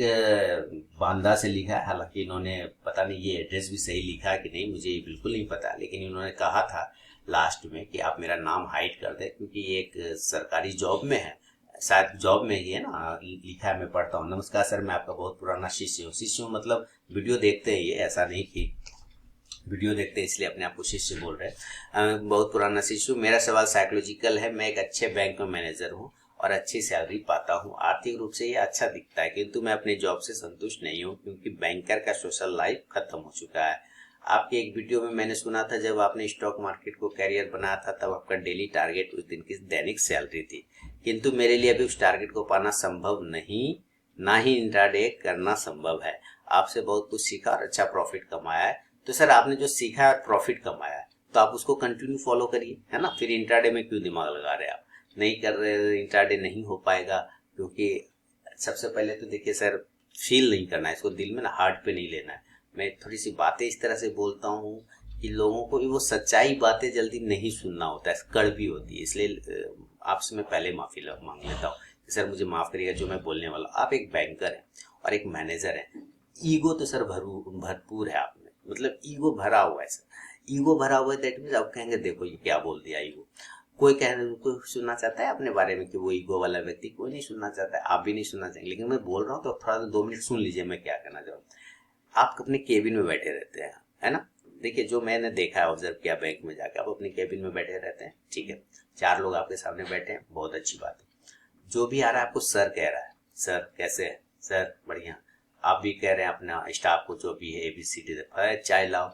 बांदा से लिखा है, हालांकि इन्होंने पता नहीं ये एड्रेस भी सही लिखा है कि नहीं, मुझे ये बिल्कुल नहीं पता, लेकिन इन्होंने कहा था लास्ट में कि आप मेरा नाम हाइड कर दें, क्योंकि ये एक सरकारी जॉब में है, शायद जॉब में ही है ना, लिखा है, मैं पढ़ता हूँ। नमस्कार सर, मैं आपका बहुत पुराना शिष्य हूँ। शिष्य हूँ मतलब वीडियो देखते हैं, ये ऐसा नहीं कि वीडियो देखते हैं इसलिए अपने आप को शिष्य बोल रहे हैं। बहुत पुराना शिष्य हूँ। मेरा सवाल साइकोलॉजिकल है। मैं एक अच्छे बैंक में मैनेजर हूँ और अच्छी सैलरी पाता हूँ, आर्थिक रूप से ये अच्छा दिखता है, किंतु मैं अपने जॉब से संतुष्ट नहीं हूँ क्योंकि बैंकर का सोशल लाइफ खत्म हो चुका है। आपके एक वीडियो में मैंने सुना था, जब आपने स्टॉक मार्केट को कैरियर बनाया था तब आपका डेली टारगेट उस दिन की दैनिक सैलरी थी, किंतु मेरे लिए अभी उस टारगेट को पाना संभव नहीं, ना ही इंट्राडे करना संभव है। आपसे बहुत कुछ सीखा और अच्छा प्रॉफिट कमाया है। तो सर, आपने जो सीखा और प्रॉफिट कमाया है तो आप उसको कंटिन्यू फॉलो करिए, है ना। फिर इंट्राडे में क्यों दिमाग लगा रहे हैं आप? नहीं कर रहे, इंट्राडे नहीं हो पाएगा। क्योंकि सबसे पहले तो देखिए सर, फील नहीं करना है इसको, दिल में ना, हार्ट पे नहीं लेना है। मैं थोड़ी सी बातें इस तरह से बोलता हूँ कि लोगों को भी वो सच्चाई बातें जल्दी नहीं सुनना होता है, कड़वी होती है, इसलिए आपसे मैं पहले माफी मांग लेता हूँ। सर मुझे माफ करिएगा जो मैं बोलने वाला। आप एक बैंकर हैं और एक मैनेजर हैं, ईगो तो सर भरपूर है आप में, मतलब ईगो भरा हुआ है सर। ईगो भरा हुआ है, दैट मीन्स आप कहेंगे देखो ये क्या बोल दिया ईगो। कोई सुनना चाहता है अपने बारे में कि वो ईगो वाला व्यक्ति? कोई नहीं सुनना चाहता है, आप भी नहीं सुनना चाहेंगे। लेकिन मैं बोल रहा हूँ तो थोड़ा सा 2 मिनट सुन लीजिए मैं क्या कहना चाहूँ। आप अपने केबिन में बैठे रहते हैं, है ना। देखिए, जो मैंने देखा है, ऑब्जर्व किया, बैंक में जाके आप अपने केबिन में बैठे रहते हैं, ठीक है। 4 लोग आपके सामने बैठे हैं, बहुत अच्छी बात है। जो भी आ रहा है आपको सर कह रहा है, सर कैसे है, सर बढ़िया। आप भी कह रहे हैं अपना स्टाफ को, जो भी है ABCD, अरे चाय लाओ,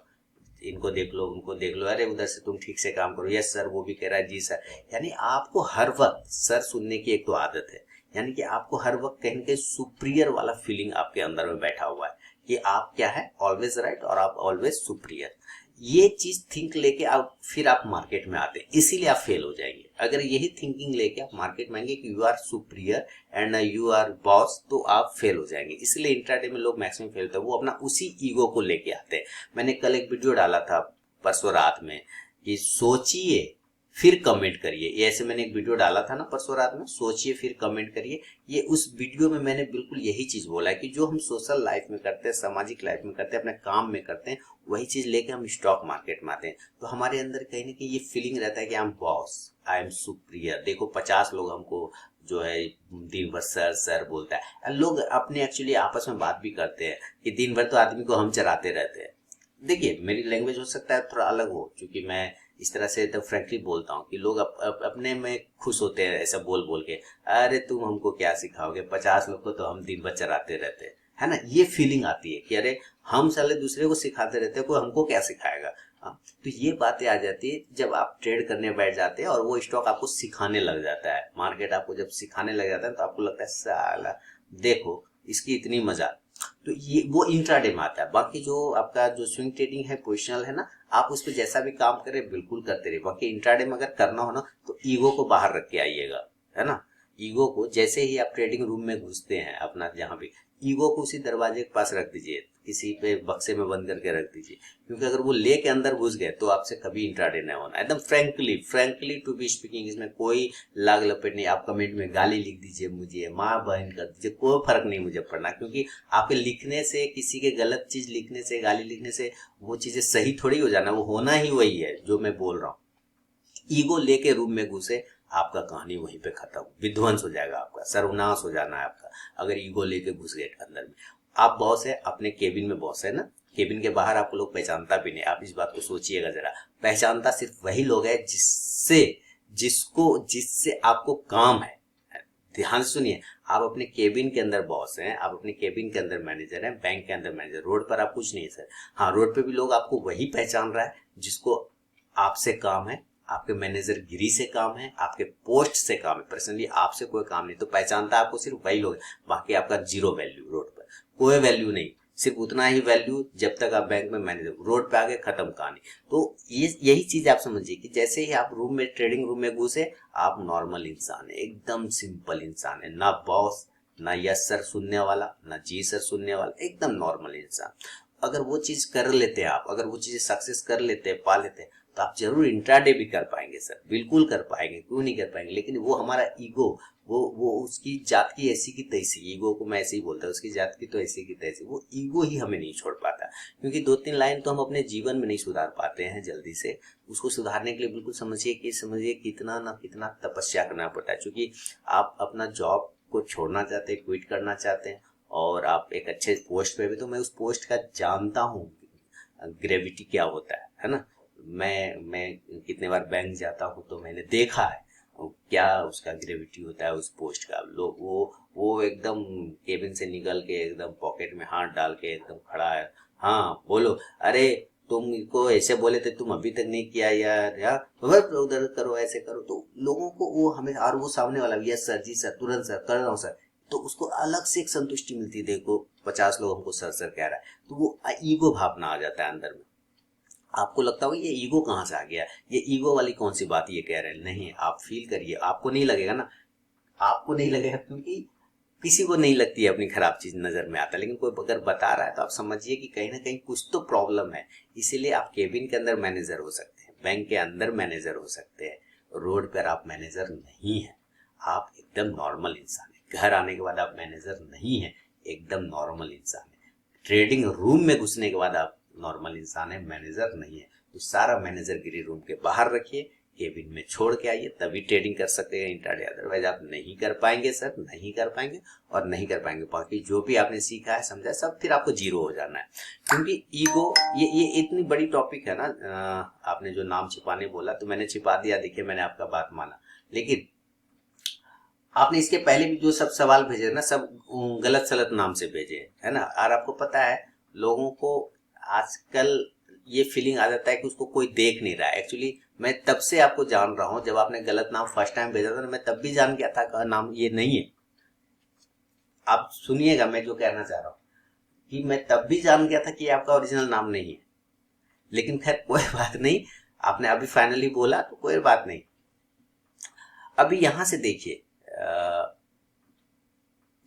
इनको देख लो, उनको देख लो, अरे उधर से तुम ठीक से काम करो, यस सर, वो भी कह रहा है जी सर। यानी आपको हर वक्त सर सुनने की एक तो आदत है, यानी कि आपको हर वक्त कहीं ना कहीं सुप्रियर वाला फीलिंग आपके अंदर में बैठा हुआ है कि आप क्या है, ऑलवेज राइट और आप ऑलवेज सुप्रियर। ये चीज थिंक लेके आप फिर आप मार्केट में आते हैं, इसीलिए आप फेल हो जाएंगे। अगर यही थिंकिंग लेके आप मार्केट में आएंगे कि you are superior and you are boss, तो आप फेल हो जाएंगे। इसलिए इंट्राडे में लोग मैक्सिमम फेल होते हैं, वो अपना उसी ईगो को लेके आते हैं। मैंने कल एक वीडियो डाला था परसों रात में कि सोचिए फिर कमेंट करिए। ये ऐसे मैंने एक वीडियो डाला था ना परसों रात में, सोचिए फिर कमेंट करिए। ये उस वीडियो में मैंने बिल्कुल यही चीज बोला है कि जो हम सोशल लाइफ में करते हैं, सामाजिक लाइफ में करते हैं, अपने काम में करते हैं, वही चीज लेके हम स्टॉक मार्केट में आते हैं। तो हमारे अंदर कहीं ना कहीं ये फीलिंग रहता है कि I am boss, I am superior. देखो 50 लोग हमको जो है दिन भर सर सर बोलता है। लोग अपने एक्चुअली आपस में बात भी करते हैं कि दिन भर तो आदमी को हम चराते रहते हैं। देखिए, मेरी लैंग्वेज हो सकता है थोड़ा अलग हो, क्योंकि मैं इस तरह से एकदम फ्रैंकली बोलता हूँ कि लोग अपने में खुश होते हैं ऐसा बोल बोल के। अरे तुम हमको क्या सिखाओगे, 50 लोग को तो हम दिन भर चराते रहते हैं, है ना। ये फीलिंग आती है कि अरे हम साले दूसरे को सिखाते रहते हैं, कोई हमको क्या सिखाएगा। हाँ, तो ये बातें आ जाती है जब आप ट्रेड करने बैठ जाते हैं और वो स्टॉक आपको सिखाने लग जाता है। मार्केट आपको जब सिखाने लग जाता है तो आपको लगता है साला देखो इसकी इतनी मजा। तो ये वो इंट्राडे में आता है। बाकी जो आपका जो स्विंग ट्रेडिंग है, पोजिशनल है ना, आप उस पर जैसा भी काम करें बिल्कुल करते रहिए। बाकी इंट्राडे में अगर करना हो ना तो ईगो को बाहर रख के आइएगा, है ना। ईगो को जैसे ही आप ट्रेडिंग रूम में घुसते हैं अपना, जहां भी, ईगो को उसी दरवाजे के पास रख दीजिए, किसी पे बक्से में बंद करके रख दीजिए। क्योंकि अगर वो लेके अंदर घुस गए तो आपसे कभी इंट्राडे नहीं होना। एकदम फ्रैंकली टू बी स्पीकिंग, इसमें कोई लाग लपेट नहीं। आप कमेंट में गाली लिख दीजिए, मुझे माँ बहन कर दीजिए, कोई फर्क नहीं मुझे पड़ना। क्योंकि आपके लिखने से, किसी के गलत चीज लिखने से, गाली लिखने से वो चीजें सही थोड़ी हो जाना, वो होना ही वही है जो मैं बोल रहा हूँ। ईगो लेके रूम में घुसे, आपका कहानी वहीं पे खत्म, विध्वंस हो जाएगा, आपका सर्वनाश हो जाना है आपका, अगर ईगो लेके घुस गए अंदर में। आप बॉस है, अपने केबिन में बॉस है ना, केबिन के बाहर आपको लोग पहचानता भी नहीं। आप इस बात को सोचिएगा जरा, पहचानता सिर्फ वही लोग है जिससे आपको काम है। ध्यान सुनिए, आप अपने केबिन के अंदर बॉस हैं, आप अपने केबिन के अंदर मैनेजर हैं, बैंक के अंदर मैनेजर। रोड पर आप कुछ नहीं है सर। हाँ, रोड पे भी लोग आपको वही पहचान रहा है जिसको आपसे काम है, आपके मैनेजर गिरी से काम है, आपके पोस्ट से काम है, पर्सनली आपसे कोई काम नहीं। तो पहचानता आपको सिर्फ वही लोग है, बाकी आपका जीरो वैल्यू, रोड पर कोई वैल्यू नहीं। सिर्फ उतना ही वैल्यू जब तक आप बैंक में मैनेजर, रोड पे आगे खत्म कहानी। तो यही चीज आप समझिए कि जैसे ही आप रूम में, ट्रेडिंग रूम में घुसे, आप नॉर्मल इंसान है, एकदम सिंपल इंसान है, ना बॉस, ना यस सर सुनने वाला, ना जी सर सुनने वाला, एकदम नॉर्मल इंसान। अगर वो चीज कर लेते हैं आप, अगर वो चीजें सक्सेस कर लेते हैं, पा लेते हैं, तो आप जरूर इंट्राडे भी कर पाएंगे सर, बिल्कुल कर पाएंगे, क्यों नहीं कर पाएंगे। लेकिन वो हमारा ईगो, वो उसकी जात की ऐसी की तैसी, ईगो को मैं ऐसे ही बोलता हूँ, उसकी जात की तो ऐसी की तैसी, वो ईगो ही हमें नहीं छोड़ पाता। क्योंकि 2-3 लाइन तो हम अपने जीवन में नहीं सुधार पाते हैं जल्दी से। उसको सुधारने के लिए बिल्कुल समझिए कितना ना कितना तपस्या करना पड़ता है। क्योंकि आप अपना जॉब को छोड़ना चाहते हैं, क्विट करना चाहते हैं, और आप एक अच्छे पोस्ट पे भी, तो मैं उस पोस्ट का जानता हूँ ग्रेविटी क्या होता है ना। मैं कितने बार बैंक जाता हूँ तो मैंने देखा है क्या उसका ग्रेविटी होता है उस पोस्ट का। लोग वो एकदम केबिन से निकल के एकदम पॉकेट में हाथ डाल के एकदम खड़ा है, हाँ बोलो, अरे तुमको ऐसे बोले थे, तुम अभी तक नहीं किया यार, उधर करो, ऐसे करो। तो लोगों को वो हमें, और वो सामने वाला, यस सर, जी सर, तुरंत सर, कर रहा हूँ सर, तो उसको अलग से एक संतुष्टि मिलती है। देखो 50 लोग हमको सर सर कह रहा है, तो वो ईगो भावना आ जाता है अंदर में। आपको लगता होगा ये ईगो कहाँ से आ गया, ये ईगो वाली कौन सी बात ये कह रहे हैं। नहीं, आप फील करिए, आपको नहीं लगेगा ना, आपको नहीं लगेगा, क्योंकि किसी को नहीं लगती है अपनी खराब चीज नजर में आता, लेकिन कोई अगर बता रहा है तो आप समझिए कि कहीं ना कहीं कुछ तो प्रॉब्लम है। इसीलिए आप केबिन के अंदर मैनेजर हो सकते हैं, बैंक के अंदर मैनेजर हो सकते हैं, रोड पर आप मैनेजर नहीं है, आप एकदम नॉर्मल इंसान है। घर आने के बाद आप मैनेजर नहीं है, एकदम नॉर्मल इंसान है। ट्रेडिंग रूम में घुसने के बाद आप नॉर्मल इंसान है, मैनेजर नहीं है। तो सारा मैनेजरगिरी रूम के बाहर रखिए, केबिन में छोड़ के आइए, तभी ट्रेडिंग कर सकते हैं इंट्राडे। अदरवाइज आप नहीं कर पाएंगे सर, नहीं कर पाएंगे और नहीं कर पाएंगे। बाकी जो भी आपने सीखा है, समझा, सब फिर आपको जीरो हो जाना है। क्योंकि ईगो ये इतनी बड़ी टॉपिक है ना। आपने जो नाम छिपाने बोला तो मैंने छिपा दिया, देखिए मैंने आपका बात माना, लेकिन आपने इसके पहले भी जो सब सवाल भेजे ना, सब गलत सलत नाम से भेजे है ना। और आपको पता है लोगों को आजकल ये फीलिंग आ जाता है कि उसको कोई देख नहीं रहा है। एक्चुअली मैं तब से आपको जान रहा हूं, जब आपने गलत नाम फर्स्ट टाइम भेजा था ना, मैं तब भी जान गया था कि नाम ये नहीं है। आप सुनिएगा मैं जो कहना चाह रहा हूँ, कि मैं तब भी जान गया था कि आपका ओरिजिनल नाम नहीं है। लेकिन खैर कोई बात नहीं, आपने अभी फाइनली बोला तो कोई बात नहीं। अभी यहां से देखिए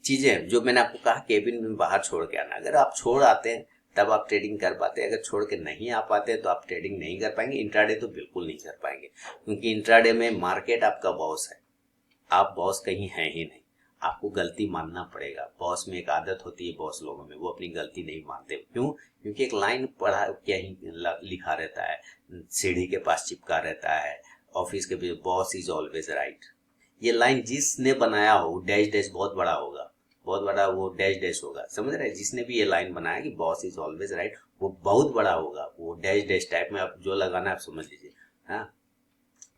चीजें जो मैंने आपको कहा, केबिन में बाहर छोड़ के आना। अगर आप छोड़ आते हैं तब आप ट्रेडिंग कर पाते हैं, अगर छोड़ के नहीं आ पाते तो आप ट्रेडिंग नहीं कर पाएंगे। इंट्राडे तो बिल्कुल नहीं कर पाएंगे, क्योंकि इंट्राडे में मार्केट आपका बॉस है, आप बॉस कहीं हैं ही नहीं। आपको गलती मानना पड़ेगा। बॉस में एक आदत होती है बॉस लोगों में, वो अपनी गलती नहीं मानते। क्यों? क्योंकि एक लाइन पढ़ा क्या ही लिखा रहता है, सीढ़ी के पास चिपका रहता है ऑफिस के बीच, बॉस इज ऑलवेज राइट। ये लाइन जिसने बनाया हो, डैश डैश बहुत बड़ा होगा, बहुत बड़ा वो डैश डैश होगा, समझ रहे हैं? जिसने भी ये लाइन बनाया कि बॉस इज ऑलवेज राइट, वो बहुत बड़ा होगा, वो डैश डैश टाइप में आप जो लगाना है आप समझ लीजिए। हाँ,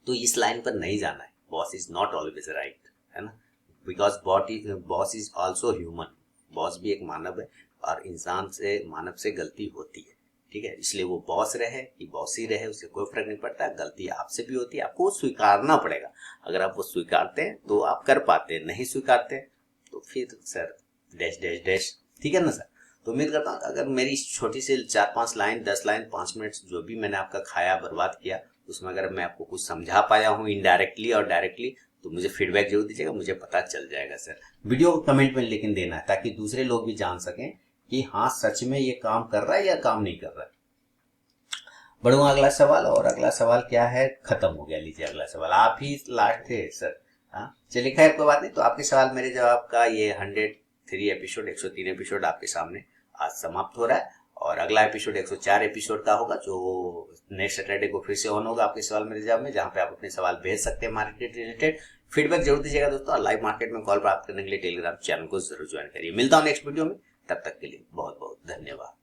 तो इस लाइन पर नहीं जाना है। Boss is not always right, है ना, because boss is also human. Boss भी एक मानव है और इंसान से, मानव से गलती होती है, ठीक है। इसलिए वो बॉस रहे कि बॉस ही रहे, उससे कोई फर्क नहीं पड़ता। गलती आपसे भी होती है, आपको स्वीकारना पड़ेगा। अगर आप वो स्वीकारते हैं तो आप कर पाते हैं, नहीं स्वीकारते तो फिर सर डैश डैश डैश, ठीक है ना सर। तो उम्मीद करता हूँ अगर मेरी छोटी सी 4-5 लाइन, 10 लाइन, 5 मिनट जो भी मैंने आपका खाया बर्बाद किया, उसमें अगर मैं आपको कुछ समझा पाया हूँ इनडायरेक्टली और डायरेक्टली, तो मुझे फीडबैक जरूर दीजिएगा, मुझे पता चल जाएगा सर। वीडियो को कमेंट में लेकिन देना है, ताकि दूसरे लोग भी जान सकें कि हाँ सच में ये काम कर रहा है या काम नहीं कर रहा है। बढ़ूंगा अगला सवाल, और अगला सवाल क्या है, खत्म हो गया। लीजिए अगला सवाल, आप ही लास्ट थे सर। हाँ चलिए, खैर कोई बात नहीं। तो आपके सवाल मेरे जवाब का ये 103 एपिसोड, 103 एपिसोड आपके सामने आज समाप्त हो रहा है। और अगला एपिसोड 104 एपिसोड का होगा, जो नेक्स्ट सैटरडे को फिर से ऑन होगा आपके सवाल मेरे जवाब में, जहाँ पे आप अपने सवाल भेज सकते हैं मार्केट रिलेटेड। फीडबैक जरूर दीजिएगा दोस्तों। लाइव मार्केट में कॉल प्राप्त करने के लिए टेलीग्राम चैनल को जरूर ज्वाइन करिए। मिलता हूँ नेक्स्ट वीडियो में, तब तक के लिए बहुत बहुत धन्यवाद।